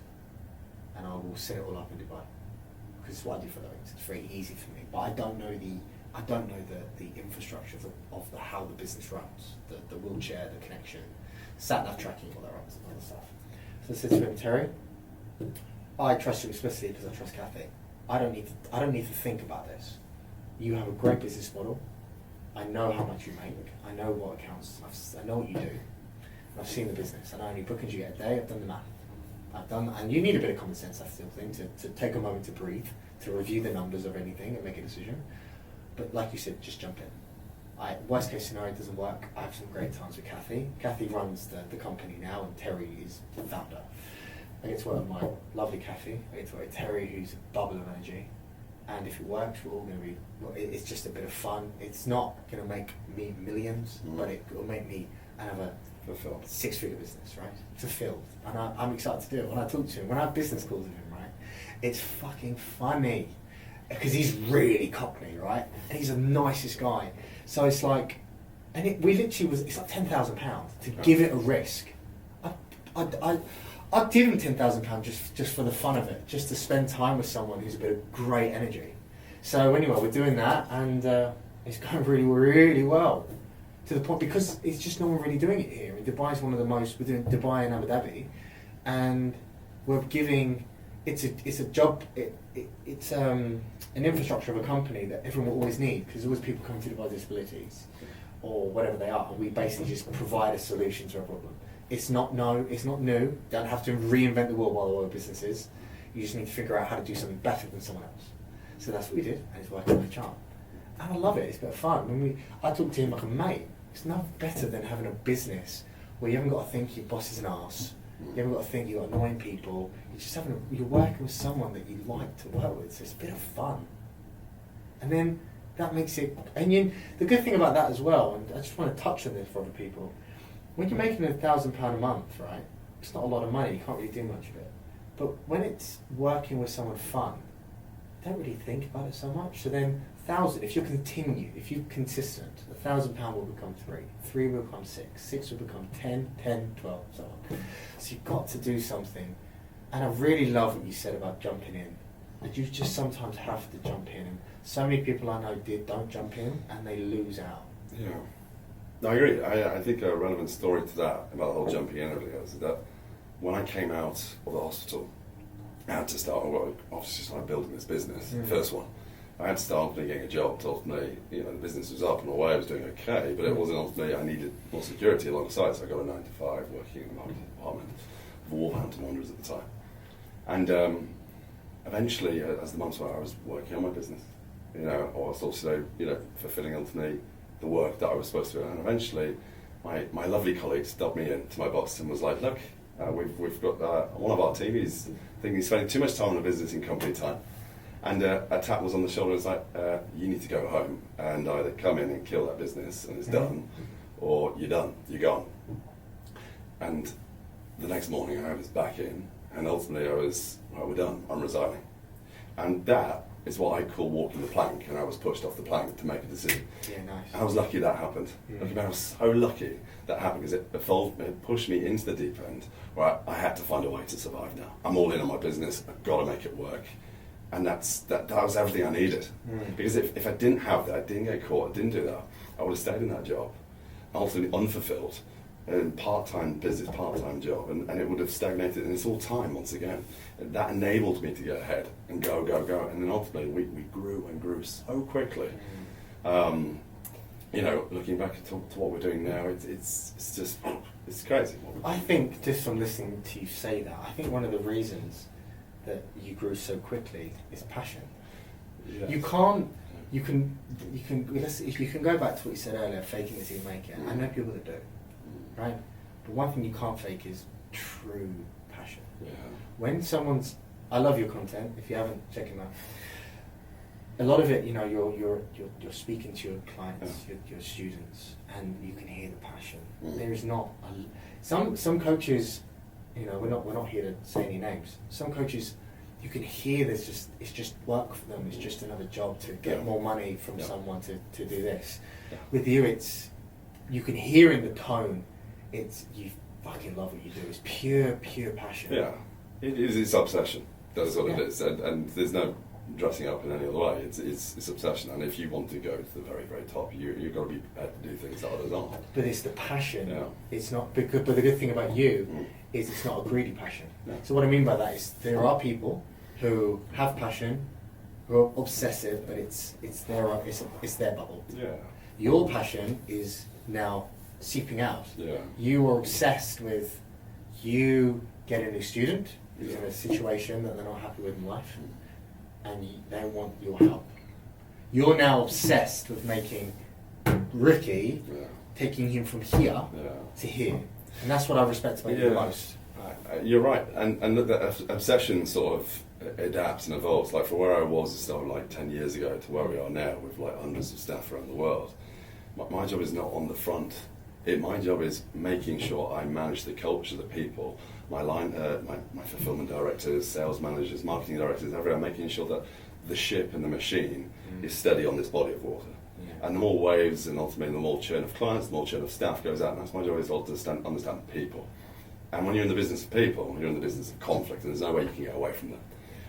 and I will set it all up in Dubai because it's what I do for living. It's very easy for me, but I don't know the infrastructure of how the business runs, the wheelchair, the connection, sat-nav tracking, all that other stuff. So I said to him, Terry, I trust you explicitly because I trust Kathy. I don't need to think about this. You have a great business model. I know how much you make. I know what accounts. I know what you do. And I've seen the business. I know how many bookings you get a day. I've done the math. And you need a bit of common sense, that's the thing, to take a moment to breathe, to review the numbers of anything and make a decision. But like you said, just jump in. Worst case scenario, it doesn't work. I have some great times with Kathy. Kathy runs the company now, and Terry is the founder. I get to work with my lovely Kathy. I get to work with Terry, who's a bubble of energy. And if it works, we're all going to be, it's just a bit of fun. It's not going to make me millions, but it will make me another six-figure business, right? Fulfilled. And I'm excited to do it. When I talk to him, when I have business calls with him, right, it's fucking funny. Because he's really cockney, right? And he's the nicest guy. So it's like, it's like £10,000 to give it a risk. I'd give him £10,000 just for the fun of it, just to spend time with someone who's a bit of great energy. So anyway, we're doing that, and it's going really, really well. To the point, because it's just no one really doing it here. Dubai is one of the most, we're doing Dubai and Abu Dhabi, and we're giving, it's a job, it's an infrastructure of a company that everyone will always need, because there's always people coming to Dubai with disabilities, or whatever they are, and we basically just provide a solution to a problem. It's not new. You don't have to reinvent the wheel while the oil business is. You just need to figure out how to do something better than someone else. So that's what we did, and he's working on a chart. And I love it, it's a bit of fun. I talk to him like a mate. It's no better than having a business where you haven't got to think your boss is an arse, you haven't got to think you've got annoying people, you're working with someone that you like to work with, so it's a bit of fun. And then that makes it, the good thing about that as well, and I just want to touch on this for other people, when you're making £1,000 a month, right, it's not a lot of money, you can't really do much of it. But when it's working with someone fun, you don't really think about it so much. So then, 1,000, if you're consistent, £1,000 will become 3 will become 6 will become 10, 12, so on. So you've got to do something. And I really love what you said about jumping in. That you just sometimes have to jump in. And so many people I know don't jump in and they lose out. Yeah. No, I agree. I think a relevant story to that about the whole jumping in and everything else is that when I came out of the hospital, I had to start building this business, the first one. I had to start getting a job to ultimately, the business was up and away, I was doing okay, but it wasn't ultimately, I needed more security alongside, so I got a 9 to 5 working in the marketing department of Wolverhampton Wanderers at the time. And eventually, as the months went, I was working on my business, I was also, fulfilling ultimately the work that I was supposed to do. And eventually, my lovely colleague stopped me in to my boss and was like, look, we've got one of our team, he's thinking he's spending too much time on the business in company time. And a tap was on the shoulder and was like, you need to go home and either come in and kill that business and it's done, or you're done, you're gone. And the next morning I was back in, and ultimately I was, we're done, I'm resigning. And that is what I call walking the plank, and I was pushed off the plank to make a decision. Yeah, nice. And I was lucky that happened. I was so lucky that happened because it evolved me, it pushed me into the deep end where I had to find a way to survive now. I'm all in on my business, I've got to make it work. And that was everything I needed. Because if I didn't have that, I didn't get caught, I didn't do that, I would have stayed in that job, ultimately unfulfilled, and part-time business, part-time job, and it would have stagnated, and it's all time once again. That enabled me to get ahead and go, and then ultimately we grew and grew so quickly. Looking back to what we're doing now, it's crazy. I think, just from listening to you say that, I think one of the reasons that you grew so quickly is passion. Yes. You can go back to what you said earlier, faking it till you make it. I know people that do, right? But one thing you can't fake is true passion. Yeah. When I love your content. If you haven't, check him out. A lot of it, you're speaking to your clients, your students, and you can hear the passion. There is not some coaches. We're not here to say any names. Some coaches, you can hear it's just work for them. It's just another job to get more money from someone to do this. Yeah. With you, you can hear in the tone, you fucking love what you do. It's pure passion. Yeah, it's obsession. That's what it is, and there's no dressing up in any other way. It's obsession, and if you want to go to the very, very top, you've got to be prepared to do things that others aren't. But it's the passion. Yeah. It's not. But the good thing about you is it's not a greedy passion. Yeah. So what I mean by that is there are people who have passion, who are obsessive, but it's their bubble. Yeah. Your passion is now seeping out. Yeah. You are obsessed with you getting a new student who's in a situation that they're not happy with in life. And they want your help. You're now obsessed with making Ricky, taking him from here to here. And that's what I respect about you the most. You're right. And look, that obsession sort of adapts and evolves. Like, for where I was sort of like 10 years ago to where we are now with like hundreds of staff around the world, my job is not on the front. My job is making sure I manage the culture, the people, my fulfillment directors, sales managers, marketing directors, everyone, making sure that the ship and the machine is steady on this body of water. Yeah. And the more waves and ultimately the more churn of clients, the more churn of staff goes out, and that's my job, is to understand people. And when you're in the business of people, you're in the business of conflict, and there's no way you can get away from that.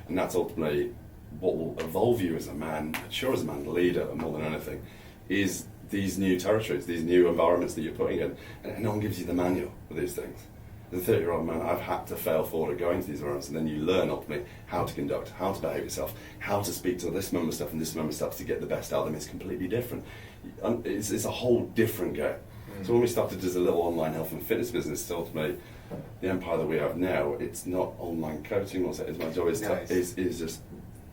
And that's ultimately what will evolve you as a man, mature as a man, leader, more than anything, is these new territories, these new environments that you're putting in, and no one gives you the manual for these things. As a 30-year-old man, I've had to fail forward at going to these environments, and then you learn ultimately how to conduct, how to behave yourself, how to speak to this member stuff and this member stuff to get the best out of them. It's completely different. It's a whole different game. So when we started as a little online health and fitness business, ultimately the empire that we have now, it's not online coaching. My job is just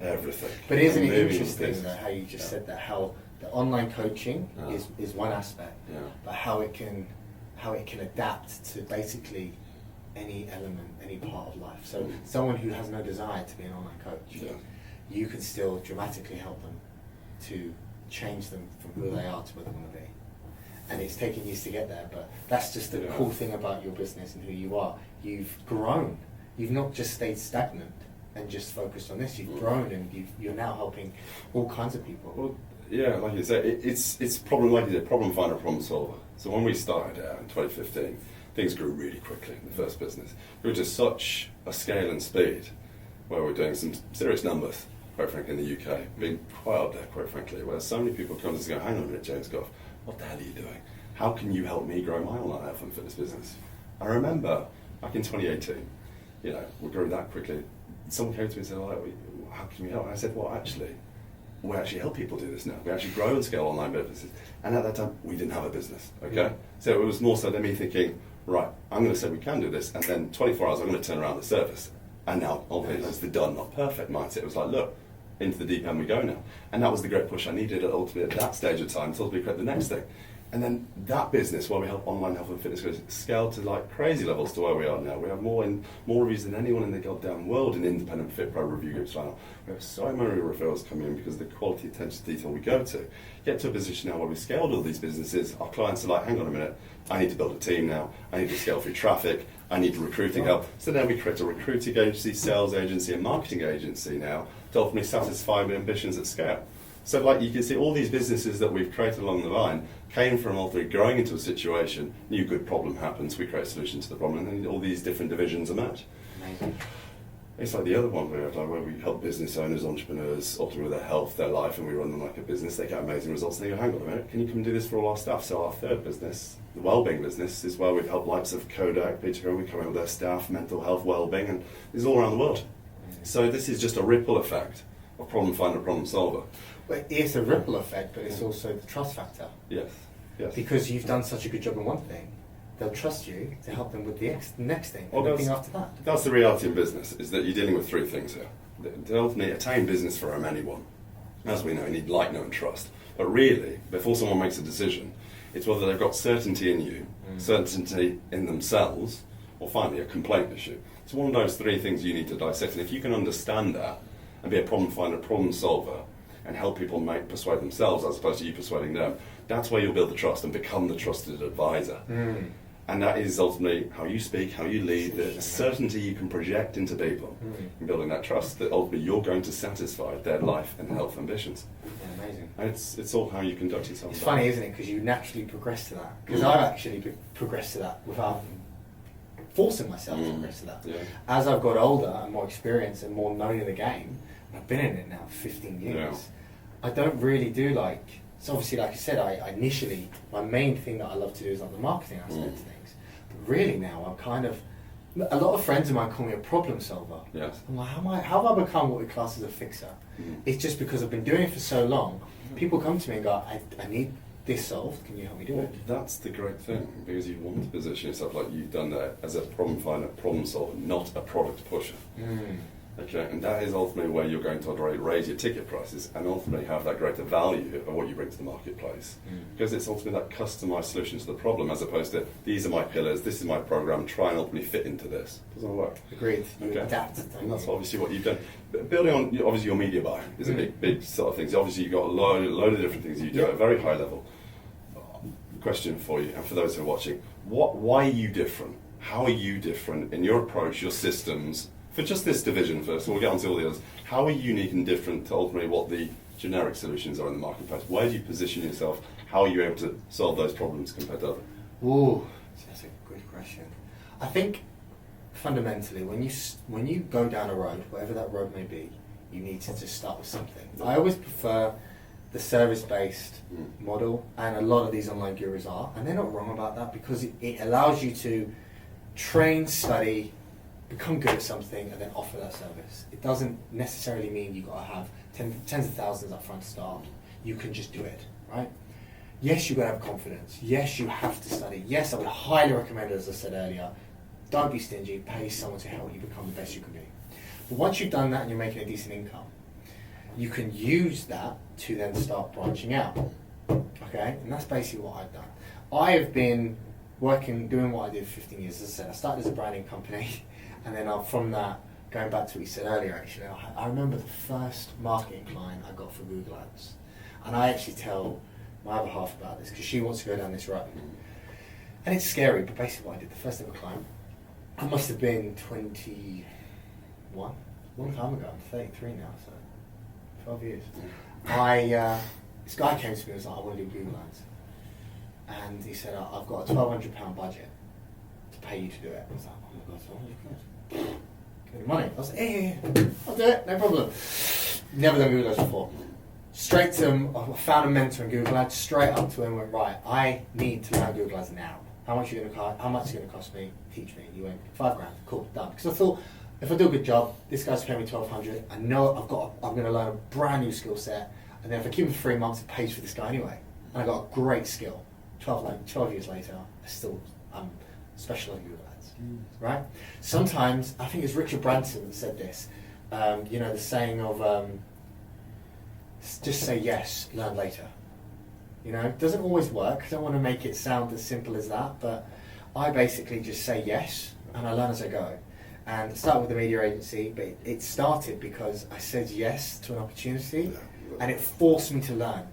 everything. But isn't it interesting though, how you just said that, how the online coaching is one aspect, but how it can adapt to basically any element, any part of life. So someone who has no desire to be an online coach, you can still dramatically help them to change them from who they are to where they want to be. And it's taken years to get there, but that's just the cool thing about your business and who you are. You've grown. You've not just stayed stagnant and just focused on this. You've grown, and you're now helping all kinds of people. Well, yeah, like you said, it's problem, like you said, problem finder, problem solver. So when we started out in 2015, things grew really quickly in the first business. We were just such a scale and speed where we're doing some serious numbers, quite frankly, in the UK, being quite up there, quite frankly, where so many people come to us and go, hang on a minute, James Gough, what the hell are you doing? How can you help me grow my online health and fitness business? I remember back in 2018, we grew that quickly. Someone came to me and said, how can we help? And I said, well, actually, we actually help people do this now. We actually grow and scale online businesses. And at that time, we didn't have a business, okay? So it was more so than me thinking, right, I'm going to say we can do this, and then 24 hours, I'm going to turn around the service. And now, obviously, it's the done, not perfect mindset. It was like, look, into the deep end we go now. And that was the great push I needed ultimately at that stage of time to ultimately create the next thing. And then that business, where we help online health and fitness goes scaled to like crazy levels to where we are now. We have more reviews than anyone in the goddamn world in independent FitPro review groups right now. We have so many referrals coming in because of the quality, attention to detail we go to. Get to a position now where we've scaled all these businesses. Our clients are like, hang on a minute, I need to build a team now. I need to scale through traffic. I need recruiting help. So then we create a recruiting agency, sales agency, and marketing agency now to ultimately satisfy my ambitions at scale. So like you can see, all these businesses that we've created along the line came from ultimately growing into a situation, new good problem happens, we create a solution to the problem, and then all these different divisions emerge. Amazing. It's like the other one where we help business owners, entrepreneurs, ultimately with their health, their life, and we run them like a business. They get amazing results, and they go, hang on a minute, can you come and do this for all our staff? So our third business, the wellbeing business, is where we've helped likes of Kodak, Peter, we come in with their staff, mental health, wellbeing, and it's all around the world. So this is just a ripple effect of problem finder, problem solver. But it's a ripple effect, but it's also the trust factor. Yes. Because you've done such a good job in one thing, they'll trust you to help them with the next thing, well, anything after that. That's the reality in business, is that you're dealing with three things here. To ultimately attain business for anyone, as we know, you need like, know, and trust. But really, before someone makes a decision, it's whether they've got certainty in you, certainty in themselves, or finally a complaint issue. It's one of those three things you need to dissect, and if you can understand that and be a problem finder, problem solver, and help people persuade themselves as opposed to you persuading them, that's where you'll build the trust and become the trusted advisor. And that is ultimately how you speak, how you lead, the certainty you can project into people, and building that trust that ultimately you're going to satisfy their life and health ambitions. Yeah, amazing. And it's all how you conduct yourself. It's funny, isn't it? Because you naturally progress to that. Because I've actually progressed to that without forcing myself to progress to that. As I've got older and more experienced and more known in the game, and I've been in it now for 15 years, I don't really do so obviously, like I said, I initially, my main thing that I love to do is like the marketing aspect of things. But really now, I'm kind of, a lot of friends of mine call me a problem solver. Yes. I'm like, how have I become what we class as a fixer? It's just because I've been doing it for so long, people come to me and go, I need this solved, can you help me do it? That's the great thing, because you want to position yourself like you've done that as a problem finder, problem solver, not a product pusher. Okay, and that is ultimately where you're going to raise your ticket prices and ultimately have that greater value of what you bring to the marketplace. Because it's ultimately that customized solution to the problem, as opposed to these are my pillars, this is my program, try and ultimately fit into this. Doesn't work. Agreed. You adapt. And that's obviously what you've done. But building on, obviously, your media buying is a big sort of thing. So obviously, you've got a load of different things you do at a very high level. Question for you, and for those who are watching, why are you different? How are you different in your approach, your systems? For just this division first, and we'll get on to all the others, how are you unique and different to ultimately what the generic solutions are in the marketplace? Where do you position yourself? How are you able to solve those problems compared to others? Ooh, that's a good question. I think fundamentally, when you go down a road, whatever that road may be, you need to just start with something. I always prefer the service-based model, and a lot of these online gurus are, and they're not wrong about that, because it allows you to train, study, become good at something, and then offer that service. It doesn't necessarily mean you've got to have tens of thousands up front to start. You can just do it, right? Yes, you've got to have confidence. Yes, you have to study. Yes, I would highly recommend it, as I said earlier, don't be stingy, pay someone to help you become the best you can be. But once you've done that and you're making a decent income, you can use that to then start branching out. Okay, and that's basically what I've done. I have been doing what I did for 15 years. As I said, I started as a branding company, and then from that, going back to what you said earlier, actually, I remember the first marketing client I got for Google Ads. And I actually tell my other half about this because she wants to go down this road. And it's scary, but basically what I did, the first ever client, I must have been 21, a long time ago. I'm 33 now, so 12 years. This guy came to me and was like, I want to do Google Ads. And he said, I've got a £1,200 budget to pay you to do it. I was like, oh my God, £1,200? Give me the money. I was like, yeah, I'll do it, no problem. Never done Google Ads before. Straight to him, I found a mentor in Google Ads, straight up to him and went, right, I need to learn Google Ads now. How much is it going to cost me? Teach me. And he went, £5,000, cool, done. Because I thought, if I do a good job, this guy's paying me $1,200, I know I'm going to learn a brand new skill set, and then if I keep him for 3 months, it pays for this guy anyway. And I got a great skill. 12 years later, I'm special at Google Ads, right? Sometimes, I think it's Richard Branson that said this, the saying of, just say yes, learn later. It doesn't always work. I don't want to make it sound as simple as that, but I basically just say yes, and I learn as I go. And it started with the media agency, but it started because I said yes to an opportunity, and it forced me to learn.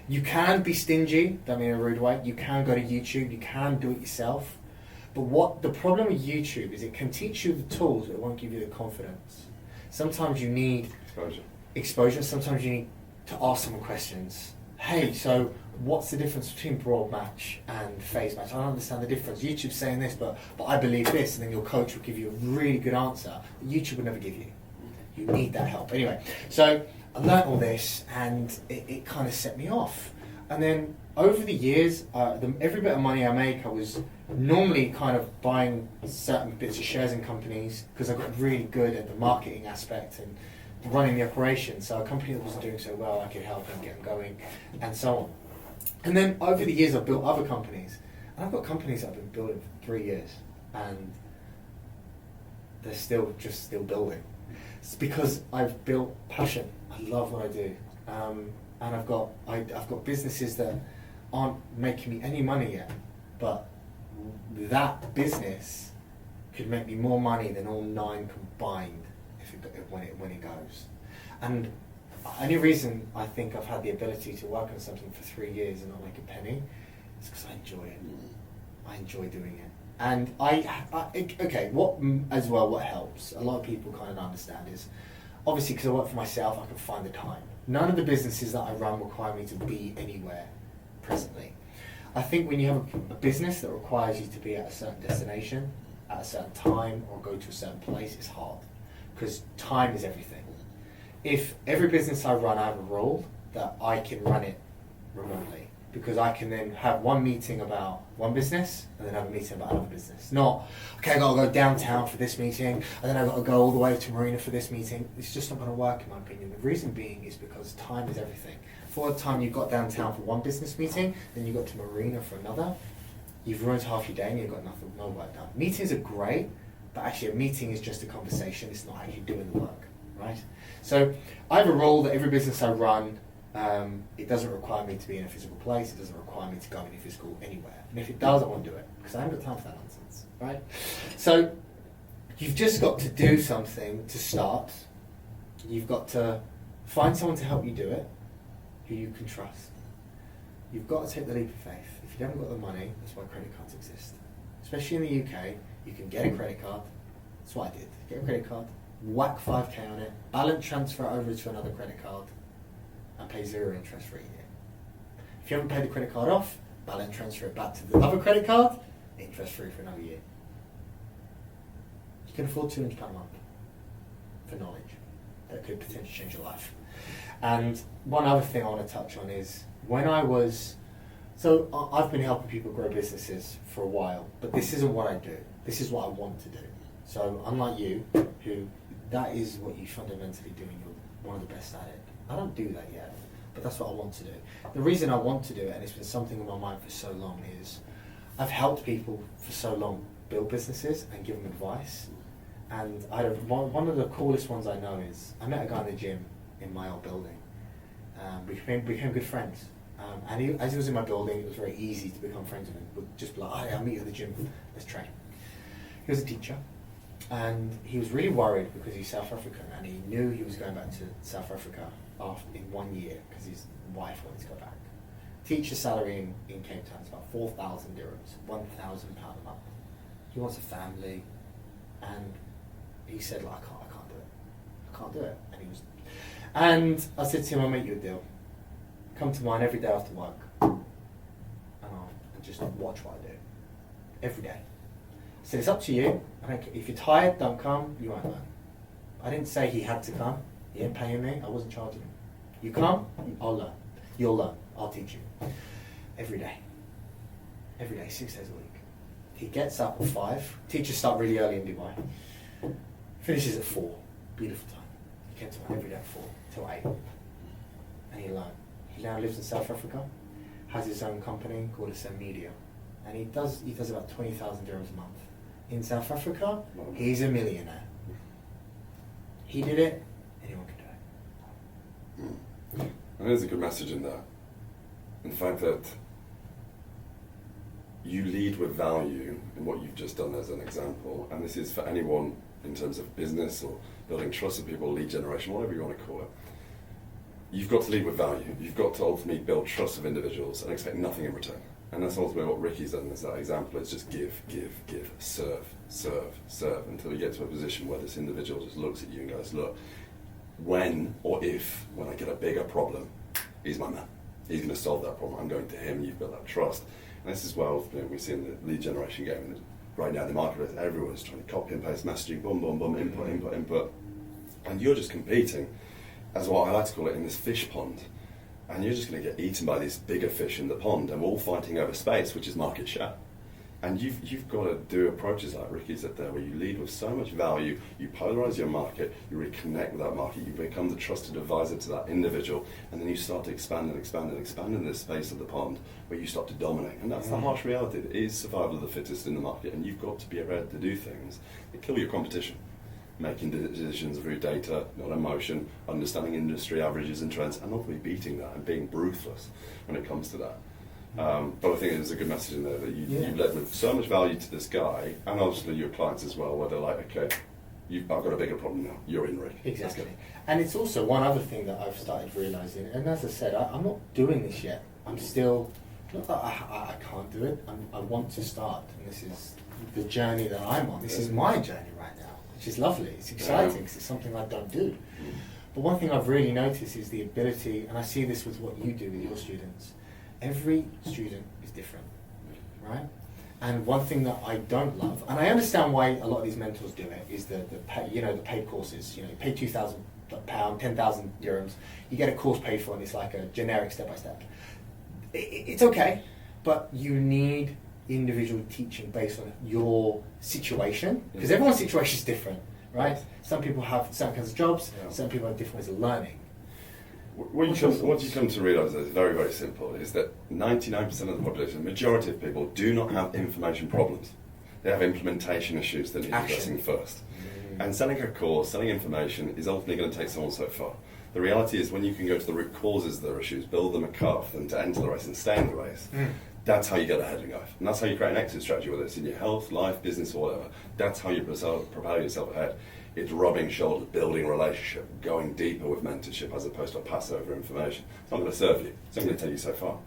You can be stingy, don't mean in a rude way, you can go to YouTube, you can do it yourself, but what the problem with YouTube is it can teach you the tools, but it won't give you the confidence. Sometimes you need exposure, sometimes you need to ask someone questions. Hey, so what's the difference between broad match and phase match? I don't understand the difference. YouTube's saying this, but I believe this, and then your coach will give you a really good answer that YouTube would never give you. You need that help. Anyway, so I learnt all this, and it kind of set me off. And then over the years, every bit of money I make, I was normally kind of buying certain bits of shares in companies because I got really good at the marketing aspect and running the operation. So a company that wasn't doing so well, I could help them get them going, and so on. And then over the years, I've built other companies. And I've got companies that I've been building for 3 years, and they're still building. It's because I've built passion. I love what I do, and I've got businesses that aren't making me any money yet, but that business could make me more money than all 9 combined when it goes. And the only reason I think I've had the ability to work on something for 3 years and not make a penny is because I enjoy it. I enjoy doing it. And what helps, a lot of people kind of understand is, obviously because I work for myself, I can find the time. None of the businesses that I run require me to be anywhere presently. I think when you have a business that requires you to be at a certain destination, at a certain time, or go to a certain place, it's hard. Because time is everything. If every business I run, I have a rule that I can run it remotely, because I can then have one meeting about one business and then have a meeting about another business. Not, okay, I've got to go downtown for this meeting and then I've got to go all the way to Marina for this meeting. It's just not going to work, in my opinion. The reason being is because time is everything. For the time you've got downtown for one business meeting, then you got to Marina for another, you've ruined half your day and you've got no work done. Meetings are great, but actually a meeting is just a conversation. It's not actually doing the work, right? So I have a rule that every business I run, it doesn't require me to be in a physical place. It doesn't require me to go any physical anywhere. And if it does, I won't do it because I haven't got time for that nonsense, right? So you've just got to do something to start. You've got to find someone to help you do it, who you can trust. You've got to take the leap of faith. If you haven't got the money, that's why credit cards exist. Especially in the UK, you can get a credit card. That's what I did. Get a credit card, whack 5k on it, balance transfer over to another credit card, and pay 0 interest for a year. If you haven't paid the credit card off, balance transfer it back to the other credit card, interest free for another year. You can afford £200 a month for knowledge that could potentially change your life. And one other thing I want to touch on is I've been helping people grow businesses for a while, but this isn't what I do. This is what I want to do. So unlike you, who that is what you fundamentally do and you're one of the best at it. I don't do that yet, but that's what I want to do. The reason I want to do it, and it's been something in my mind for so long, is I've helped people for so long build businesses and give them advice. And one of the coolest ones I know is, I met a guy in the gym in my old building. We became good friends. And as he was in my building, it was very easy to become friends with him. We'd just be like, hey, I'll meet you at the gym, let's train. He was a teacher, and he was really worried because he's South African, and he knew he was going back to South Africa in 1 year because his wife wanted to go back. Teacher salary in Cape Town is about 4,000 dirhams, £1,000 a month. He wants a family, and he said, like, I can't do it. And I said to him, I'll make you a deal. Come to mine every day after work, and just watch what I do every day. I said, it's up to you. If you're tired, don't come. You won't learn. I didn't say he had to come. He ain't paying me. I wasn't charging him. You come, I'll learn. You'll learn. I'll teach you. Every day, 6 days a week. He gets up at 5. Teachers start really early in Dubai. Finishes at 4. Beautiful time. He came to mine every day at 4 till 8, and he learned. He now lives in South Africa, has his own company called Ascend Media, and he does about 20,000 dirhams a month. In South Africa, he's a millionaire. He did it, anyone can do it. And there's a good message in that. In the fact that you lead with value in what you've just done as an example, and this is for anyone in terms of business or building trust with people, lead generation, whatever you want to call it. You've got to lead with value. You've got to ultimately build trust with individuals and expect nothing in return. And that's ultimately what Ricky's done as that example. It's just give, serve, until you get to a position where this individual just looks at you and goes, look, when I get a bigger problem, he's my man. He's going to solve that problem. I'm going to him. You've built that trust. And this is where ultimately we see in the lead generation game. And right now in the marketplace, everyone's trying to copy and paste messaging, boom, boom, boom, input. And you're just competing, as what I like to call it, in this fish pond. And you're just going to get eaten by these bigger fish in the pond, and we're all fighting over space, which is market share. And you've got to do approaches like Ricky said there, where you lead with so much value, you polarize your market, you really connect with that market, you become the trusted advisor to that individual, and then you start to expand in this space of the pond where you start to dominate. And that's the harsh reality. It is survival of the fittest in the market, and you've got to be prepared to do things that kill your competition. Making decisions through data, not emotion, understanding industry averages and trends, and ultimately beating that and being ruthless when it comes to that. But I think there's a good message in there that you led with so much value to this guy, and obviously your clients as well, where they're like, okay, I've got a bigger problem now, you're in, Rick. Exactly. And it's also one other thing that I've started realising, and as I said, I'm not doing this yet. I'm still, not that I can't do it, I want to start, and this is the journey that I'm on. This is my journey right now, which is lovely. It's exciting because it's something I don't do. But one thing I've really noticed is the ability, and I see this with what you do with your students. Every student is different, right? And one thing that I don't love, and I understand why a lot of these mentors do it, is the paid courses. You pay £2,000, 10,000 dirhams. You get a course paid for, and it's like a generic step-by-step. It's okay, but you need individual teaching based on your situation, because everyone's situation is different, right? Some people have certain kinds of jobs, some people have different ways of learning. What you come to realise is very, very simple, is that 99% of the population, the majority of people, do not have information problems. They have implementation issues that need addressing first. And selling a course, selling information is ultimately going to take someone so far. The reality is when you can go to the root causes of their issues, build them a car for them to enter the race and stay in the race, that's how you get ahead in life. And that's how you create an exit strategy, whether it's in your health, life, business, or whatever. That's how you propel yourself ahead. It's rubbing shoulders, building a relationship, going deeper with mentorship as opposed to a pass over information. It's not going to serve you. It's not going to take you so far.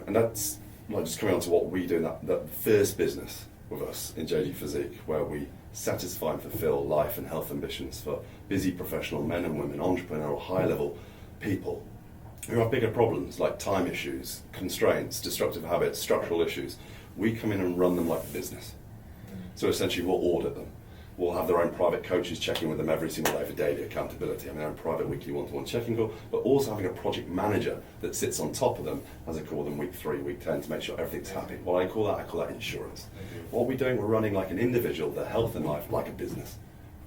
And that's like just coming on to what we do in that first business with us in JG Physique, where we satisfy and fulfill life and health ambitions for busy professional men and women, entrepreneurial, high-level people who have bigger problems like time issues, constraints, destructive habits, structural issues. We come in and run them like a business. So essentially we'll audit them. We'll have their own private coaches checking with them every single day for daily accountability, and their own private weekly one-to-one checking call, but also having a project manager that sits on top of them, as I call them, week 3, week 10, to make sure everything's happy. What I call that insurance. What we're doing, we're running like an individual, their health and life like a business.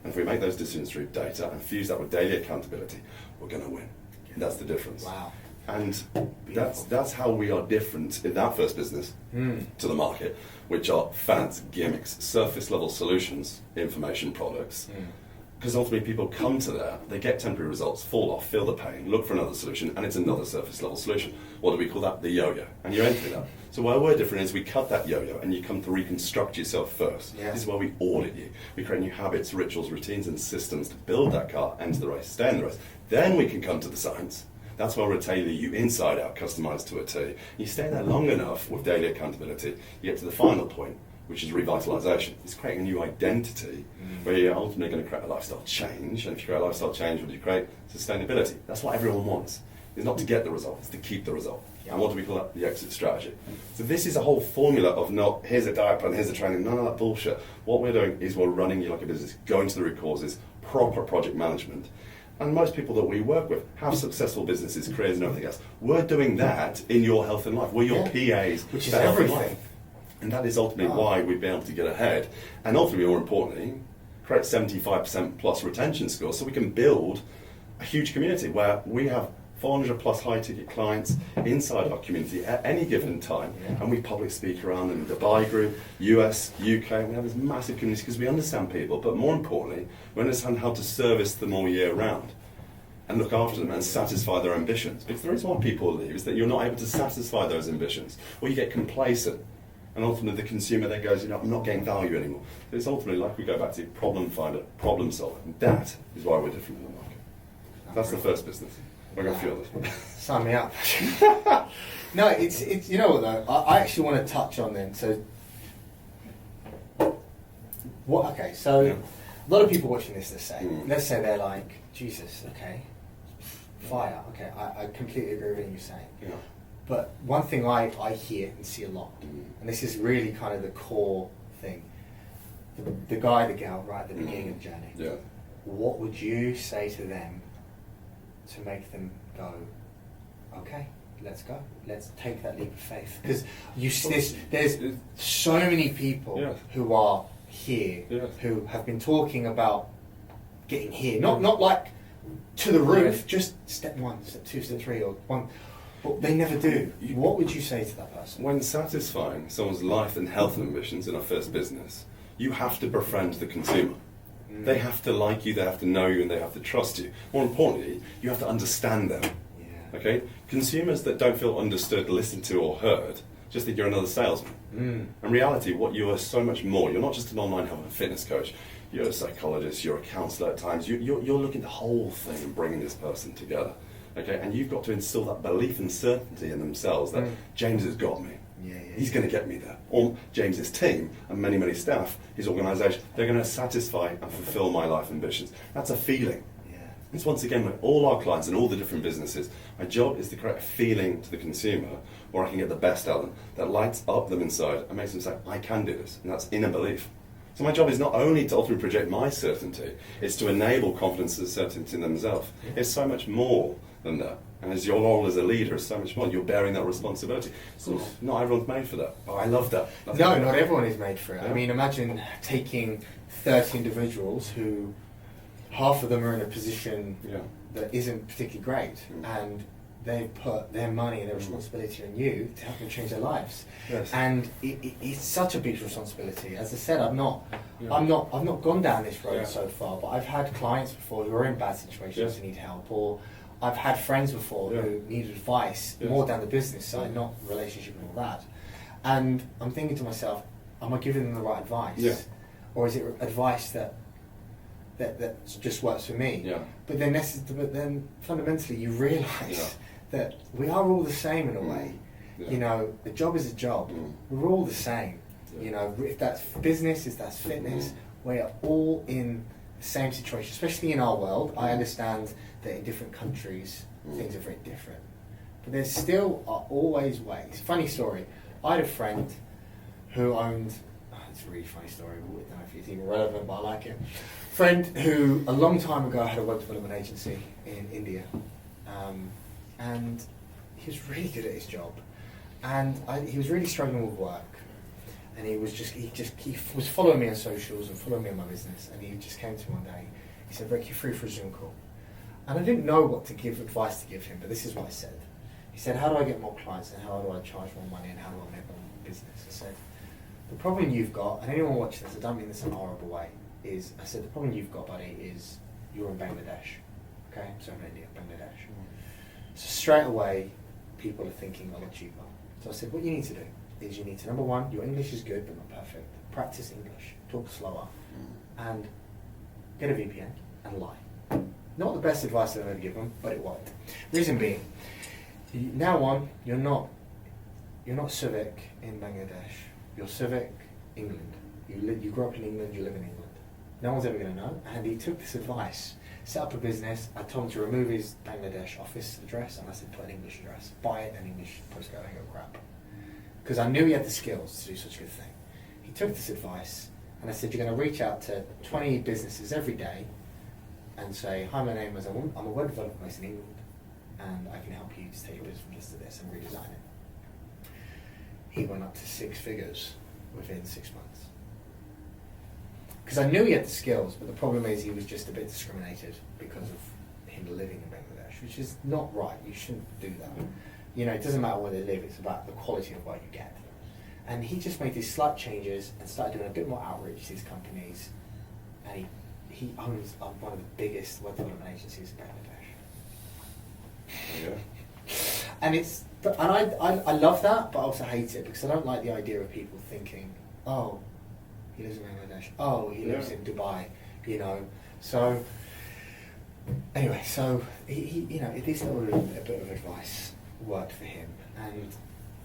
And if we make those decisions through data and fuse that with daily accountability, we're going to win. And that's the difference. Wow. And that's how we are different in that first business to the market, which are fads, gimmicks, surface level solutions, information products, Because ultimately people come to there, they get temporary results, fall off, feel the pain, look for another solution, and it's another surface level solution. What do we call that? The yo-yo. And you enter that. So where we're different is we cut that yo-yo and you come to reconstruct yourself first. Yeah. This is where we audit you. We create new habits, rituals, routines, and systems to build that car, enter the race, stay in the race. Then we can come to the science. That's where we'll tailor you inside out, customized to a T. You stay there long enough with daily accountability, you get to the final point, which is revitalization. It's creating a new identity where you're ultimately going to create a lifestyle change. And if you create a lifestyle change, what do you create? Sustainability. That's what everyone wants. It's not to get the result, it's to keep the result. Yeah. And what do we call that? The exit strategy. So this is a whole formula of not, here's a diet plan, here's a training, none of that bullshit. What we're doing is we're running you like a business, going to the root causes, proper project management. And most people that we work with have successful businesses, careers and everything else. We're doing that in your health and life. We're your PAs. Which is for health and everything. life. And that is ultimately why we've been able to get ahead. And ultimately, more importantly, create 75% plus retention scores so we can build a huge community where we have 400 plus high ticket clients inside our community at any given time. Yeah. And we public speak around them in Dubai group, US, UK, and we have this massive community because we understand people, but more importantly, we understand how to service them all year round and look after them and satisfy their ambitions. Because the reason why people leave is that you're not able to satisfy those ambitions, or you get complacent. And ultimately the consumer then goes, I'm not getting value anymore. So it's ultimately, like we go back to problem finder, problem solver. And that is why we're different in the market. That's the first business. I've got a few others. Sign me up. No, it's you know what though, I actually want to touch on then. So, okay, so a lot of people watching this, let's say they're like, Jesus, okay, fire, okay, I completely agree with what you're saying. Yeah. But one thing I hear and see a lot, and this is really kind of the core thing, the guy, the gal, right at the beginning of the journey, what would you say to them to make them go, okay, let's go, let's take that leap of faith? Because there's so many people who are here, who have been talking about getting here, not like to the roof, just step 1, step 2, step 3, or 1. But they never do. What would you say to that person? When satisfying someone's life and health and ambitions in our first business, you have to befriend the consumer. They have to like you, they have to know you, and they have to trust you. More importantly, you have to understand them. Yeah. Okay? Consumers that don't feel understood, listened to, or heard just think you're another salesman. In reality, what you are so much more. You're not just an online health and fitness coach. You're a psychologist, you're a counsellor at times. You're looking at the whole thing and bringing this person together. Okay, and you've got to instill that belief and certainty in themselves that James has got me. He's going to get me there. Or James's team and many, many staff, his organisation, they're going to satisfy and fulfil my life ambitions. That's a feeling. It's once again with all our clients and all the different businesses, my job is to create a feeling to the consumer where I can get the best out of them that lights up them inside and makes them say, I can do this. And that's inner belief. So my job is not only to ultimately project my certainty, it's to enable confidence and certainty in themselves. It's so much more than that. And as your role as a leader is so much more, you're bearing that responsibility. So not everyone's made for that, but I love that. No, not everyone is made for it. I mean, imagine taking 30 individuals who, half of them are in a position that isn't particularly great, and they've put their money and their responsibility on you to help them change their lives. And it's such a big responsibility. As I said, I've not gone down this road so far, but I've had clients before who are in bad situations and need help, or I've had friends before who needed advice, more down the business side, not relationship and all that. And I'm thinking to myself, am I giving them the right advice? Or is it advice that just works for me? But then fundamentally you realise that we are all the same in a way. You know, the job is a job. We're all the same. You know, if that's business, if that's fitness, we are all in the same situation, especially in our world. I understand that in different countries things are very different, but there still are always ways. Funny story, I had a friend who owned, it's a really funny story, I don't know if it's even relevant, but I like it. Friend who a long time ago had a web development agency in India, and he was really good at his job, and he was really struggling with work. And he was following me on socials and following me on my business, and he just came to me one day. He said, "Rick, you're free for a Zoom call." And I didn't know what advice to give him, but this is what I said. He said, "How do I get more clients, and how do I charge more money, and how do I make more business?" I said, "The problem you've got, and anyone watching this, I don't mean this in a horrible way, is, I said, the problem you've got, buddy, is you're in Bangladesh. Okay, so I'm in India, Bangladesh. So straight away, people are thinking a lot cheaper. So I said, what you need to do is you need to, number one, your English is good but not perfect. Practice English, talk slower, and get a VPN and lie. Not the best advice I've ever given, but it worked. Reason being, now on, you're not civic in Bangladesh. You're civic England. You grew up in England, you live in England. No one's ever going to know. And he took this advice, set up a business. I told him to remove his Bangladesh office address, and I said, put an English address. Buy it, an English postcode, I go crap. Because I knew he had the skills to do such a good thing. He took this advice, and I said, you're going to reach out to 20 businesses every day and say, hi, my name is, I'm a web developer based in England, and I can help you to take your business from this to this and redesign it. He went up to 6 figures within 6 months. Because I knew he had the skills, but the problem is he was just a bit discriminated because of him living in Bangladesh, which is not right. You shouldn't do that. You know, it doesn't matter where they live, it's about the quality of what you get. And he just made these slight changes and started doing a bit more outreach to these companies, and he owns one of the biggest web development agencies in Bangladesh. Yeah. And I love that, but I also hate it because I don't like the idea of people thinking, oh, he lives in Bangladesh, oh, he lives in Dubai, you know. So anyway, so he you know, this little a bit of advice worked for him, and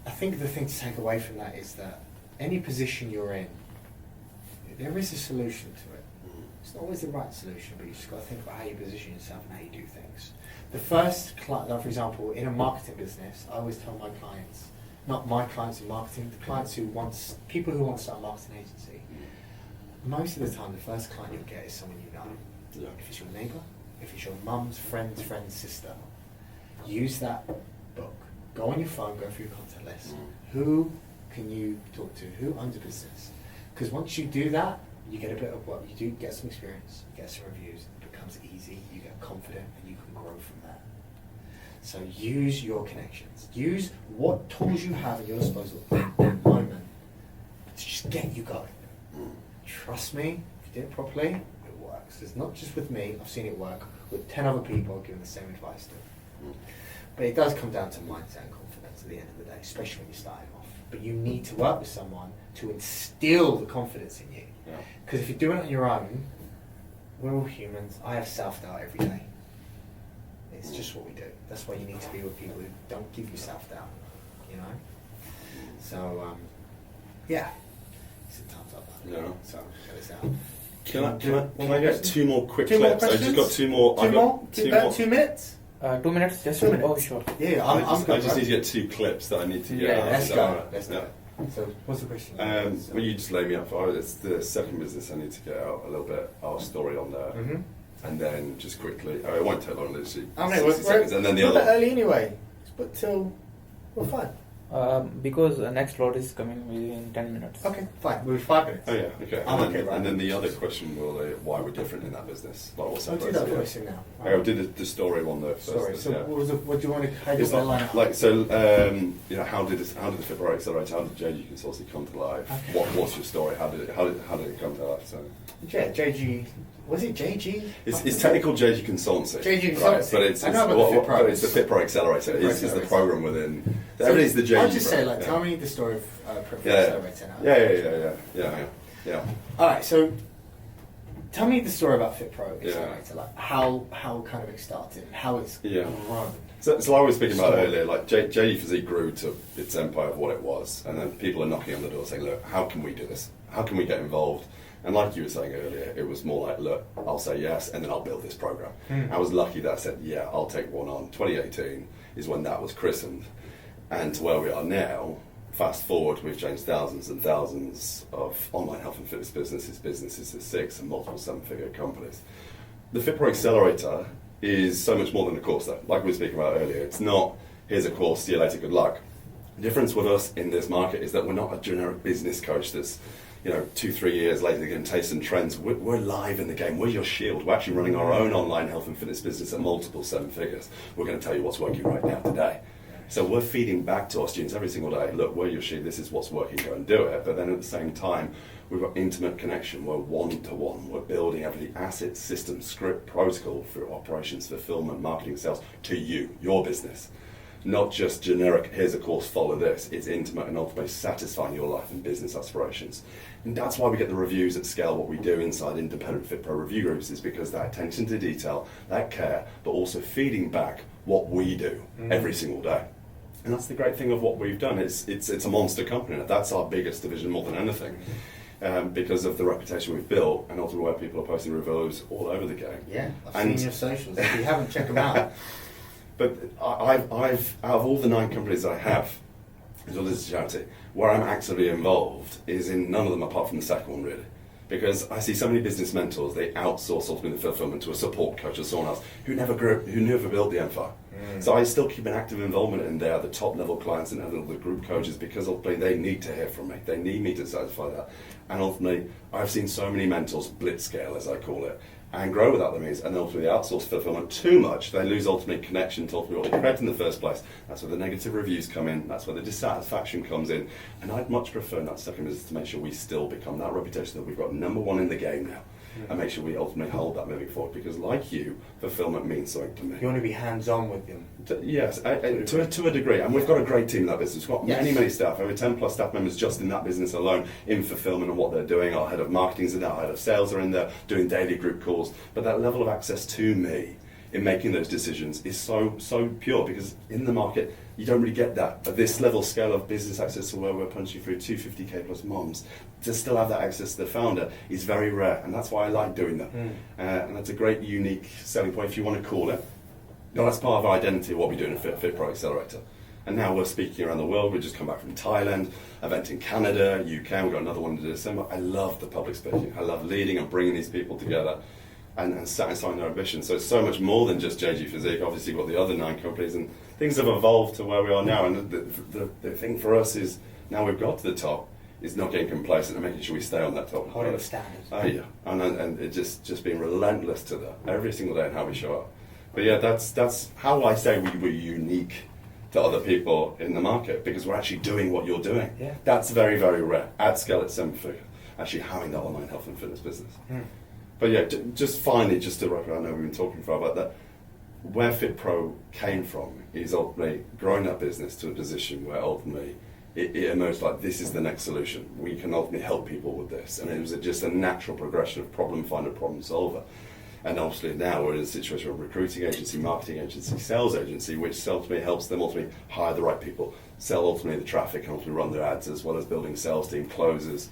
I think the thing to take away from that is that any position you're in, there is a solution to it. It's not always the right solution, but you just got to think about how you position yourself and how you do things. The first client, like for example, in a marketing business, I always tell my clients, not my clients in marketing, the clients people who want to start a marketing agency, most of the time the first client you'll get is someone you know. Yeah. If it's your neighbour, if it's your mum's friend's sister, use that book. Go on your phone, go through your contact list. Who can you talk to? Who owns a business? Because once you do that, you get a bit of what you do, get some experience, you get some reviews, it becomes easy, you get confident, and you can grow from that. So use your connections. Use what tools you have at your disposal at the moment to just get you going. Trust me, if you do it properly, it works. It's not just with me, I've seen it work with 10 other people giving the same advice to. But it does come down to mindset and confidence at the end of the day, especially when you're starting off. But you need to work with someone to instill the confidence in you. Because if you're doing it on your own, we're all humans. I have self-doubt every day. It's just what we do. That's why you need to be with people who don't give you self-doubt, you know? So, yeah. It's a time's up. Yeah. So, get this out. Can I get 2 more quick Two more clips? I just got 2 more. Two more? 2 minutes? 2 minutes, just 2 minutes. Oh, sure. Yeah, I just need to get 2 clips that I need to get. Yeah, out. let's So, go. Let's go. So, what's the question? Will you just lay me up for it's the second business I need to get out a little bit, our story on there. Mm-hmm. And then just quickly, it won't take long, literally. I mean, 60 seconds. And then the other. early anyway. But till we're fine. Because the next lot is coming within 10 minutes. Okay, fine. We'll be 5 minutes. Oh yeah, okay. I'm And, okay, then, right. and then the other question will why we're different in that business. Like what's I'll do that first thing now. I did the story one though first. Sorry. So, yeah. what do you want to? How do you It's want to line up? like so. You know, how did the FitPro Accelerator? How did JG Consultancy come to life? Okay. What's your story? How did it come to life? So Yeah, JG. Was it JG? it's technical JG Consultancy. JG Consultancy. Right, but it's I know about the FitPro. but it's the FitPro Accelerator. It's the program within. So Everything's the JG. I'll just say, program, tell me the story of FitPro Yeah. Accelerator now. Yeah. All right, so tell me the story about FitPro Yeah. Accelerator, like how kind of it started, how it's grown. So I was speaking about earlier, like JG Physique grew to its empire of what it was, and then people are knocking on the door saying, look, how can we do this? How can we get involved? And like you were saying earlier, it was more like, look, I'll say yes, and then I'll build this program. I was lucky that I said, yeah, I'll take one on. 2018 is when that was christened. And to where we are now, fast forward, we've changed thousands and thousands of online health and fitness businesses of 6 and multiple 7-figure companies. The FitPro Accelerator is so much more than a course though. Like we were speaking about earlier, it's not, here's a course, see you later, good luck. The difference with us in this market is that we're not a generic business coach that's 2-3 years later going to taste some trends. We're live in the game. We're your shield. We're actually running our own online health and fitness business at multiple 7 figures. We're going to tell you what's working right now today. So we're feeding back to our students every single day, look, where you achieve, this is what's working, go and do it. But then at the same time, we've got intimate connection, we're one-to-one, we're building every asset, system, script, protocol for operations, fulfillment, marketing, sales, to you, your business. Not just generic, here's a course, follow this. It's intimate and ultimately satisfying your life and business aspirations. And that's why we get the reviews at scale. What we do inside independent FitPro review groups is because that attention to detail, that care, but also feeding back what we do every single day. And that's the great thing of what we've done. It's a monster company. That's our biggest division more than anything. Because of the reputation we've built and ultimately where people are posting reviews all over the game. Yeah, I've seen your socials. If you haven't, check them out. But I've out of all the 9 companies I have, as well as a charity, where I'm actively involved is in none of them apart from the second one, really. Because I see so many business mentors, they outsource ultimately the fulfillment to a support coach or someone else who never built the empire. So I still keep an active involvement in there, the top level clients and the group coaches, because ultimately they need to hear from me. They need me to satisfy that. And ultimately, I've seen so many mentors blitz scale, as I call it, and grow without the means, and ultimately outsource fulfillment too much. They lose ultimate connection to ultimately what they created in the first place. That's where the negative reviews come in, that's where the dissatisfaction comes in. And I'd much prefer in that second business to make sure we still become that reputation that we've got number 1 in the game now. And make sure we ultimately hold that moving forward, because like you, fulfillment means something to me. You want to be hands-on with them. Yes, to a degree, and we've got a great team in that business. We've got many staff, over 10 plus staff members just in that business alone, in fulfillment and what they're doing. Our head of marketing's in there, our head of sales are in there, doing daily group calls. But that level of access to me in making those decisions is so pure, because in the market, you don't really get that. At this level scale of business access to where we're punching through 250k plus moms, to still have that access to the founder is very rare, and that's why I like doing that. And that's a great, unique selling point, if you want to call it. No, that's part of our identity, what we do in FitPro Accelerator. And now we're speaking around the world. We've just come back from Thailand, event in Canada, UK, we've got another one in December. I love the public speaking. I love leading and bringing these people together and satisfying their ambition. So it's so much more than just JG Physique. Obviously, you've got the other 9 companies, and things have evolved to where we are now. And the thing for us is, now we've got to the top, is not getting complacent and making sure we stay on that top. Holding standards. Oh yeah, and it just being relentless to that every single day and how we show up. But yeah, that's how I say we were unique to other people in the market, because we're actually doing what you're doing. Yeah. That's very, very rare. At scale, at 7-figure, actually having that online health and fitness business. But yeah, just finally, just to wrap it up, I know we've been talking for about that. Where FitPro came from is ultimately growing that business to a position where ultimately it emerged like, this is the next solution. We can ultimately help people with this. And it was just a natural progression of problem finder, problem solver. And obviously now we're in a situation of recruiting agency, marketing agency, sales agency, which ultimately helps them ultimately hire the right people, sell ultimately the traffic, and ultimately run their ads, as well as building sales team, closers,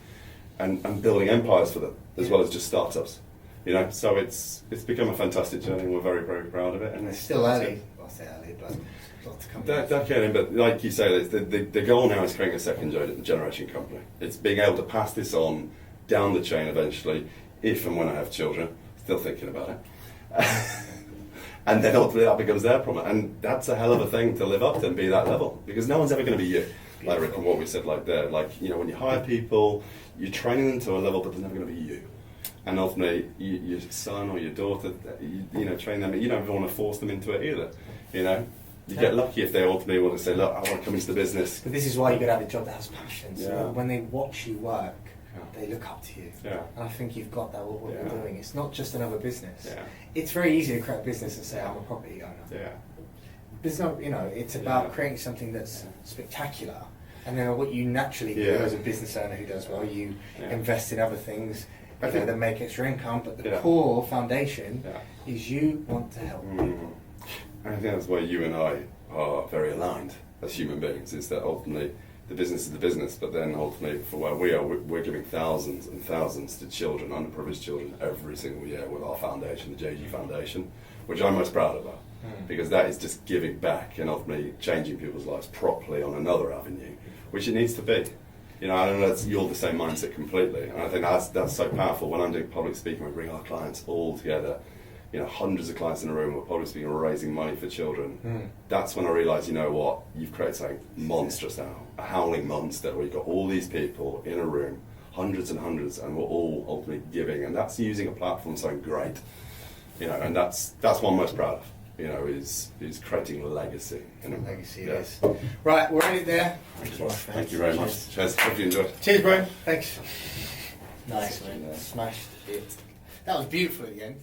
and building empires for them, as well as just startups. You know, so it's become a fantastic journey, and we're very, very proud of it. And it's still early. Well, I say early, but lots to come. But like you say, the goal now is creating a second generation company. It's being able to pass this on down the chain eventually, if and when I have children. Still thinking about it. And then ultimately that becomes their problem. And that's a hell of a thing to live up to and be that level. Because no one's ever going to be you. Like Rick and what we said like there. Like, you know, when you hire people, you're training them to a level, but they're never going to be you. And ultimately, your son or your daughter, you know, train them. You don't want to force them into it either. You know, you get lucky if they ultimately want to say, look, I want to come into the business. But this is why you got to have a job that has passion. So when they watch you work, they look up to you. And I think you've got that, what you're doing. It's not just another business. It's very easy to create a business and say, I'm a property owner. There's no, you know, it's about creating something that's spectacular. And then what you naturally do as a business owner who does well, you invest in other things that make extra income. But the core foundation is you want to help people. I think that's why you and I are very aligned as human beings, is that ultimately the business is the business, but then ultimately for where we are, we're giving thousands and thousands to children, underprivileged children, every single year with our foundation, the JG Foundation, which I'm most proud about, because that is just giving back and ultimately changing people's lives properly on another avenue, which it needs to be. You know, I don't know, you're the same mindset completely, and I think that's so powerful. When I'm doing public speaking, we bring our clients all together, you know, hundreds of clients in a room, we're public speaking, we're raising money for children. That's when I realised, you know what, you've created something monstrous now, a howling monster where you've got all these people in a room, hundreds and hundreds, and we're all ultimately giving, and that's using a platform something great, you know, and that's what I'm most proud of. is creating legacy. Legacy it is. Right, we're in it there. Thank you very much. Cheers. Hope you enjoyed. Cheers, bro. Thanks. Nice, man. Smashed it. That was beautiful at the end.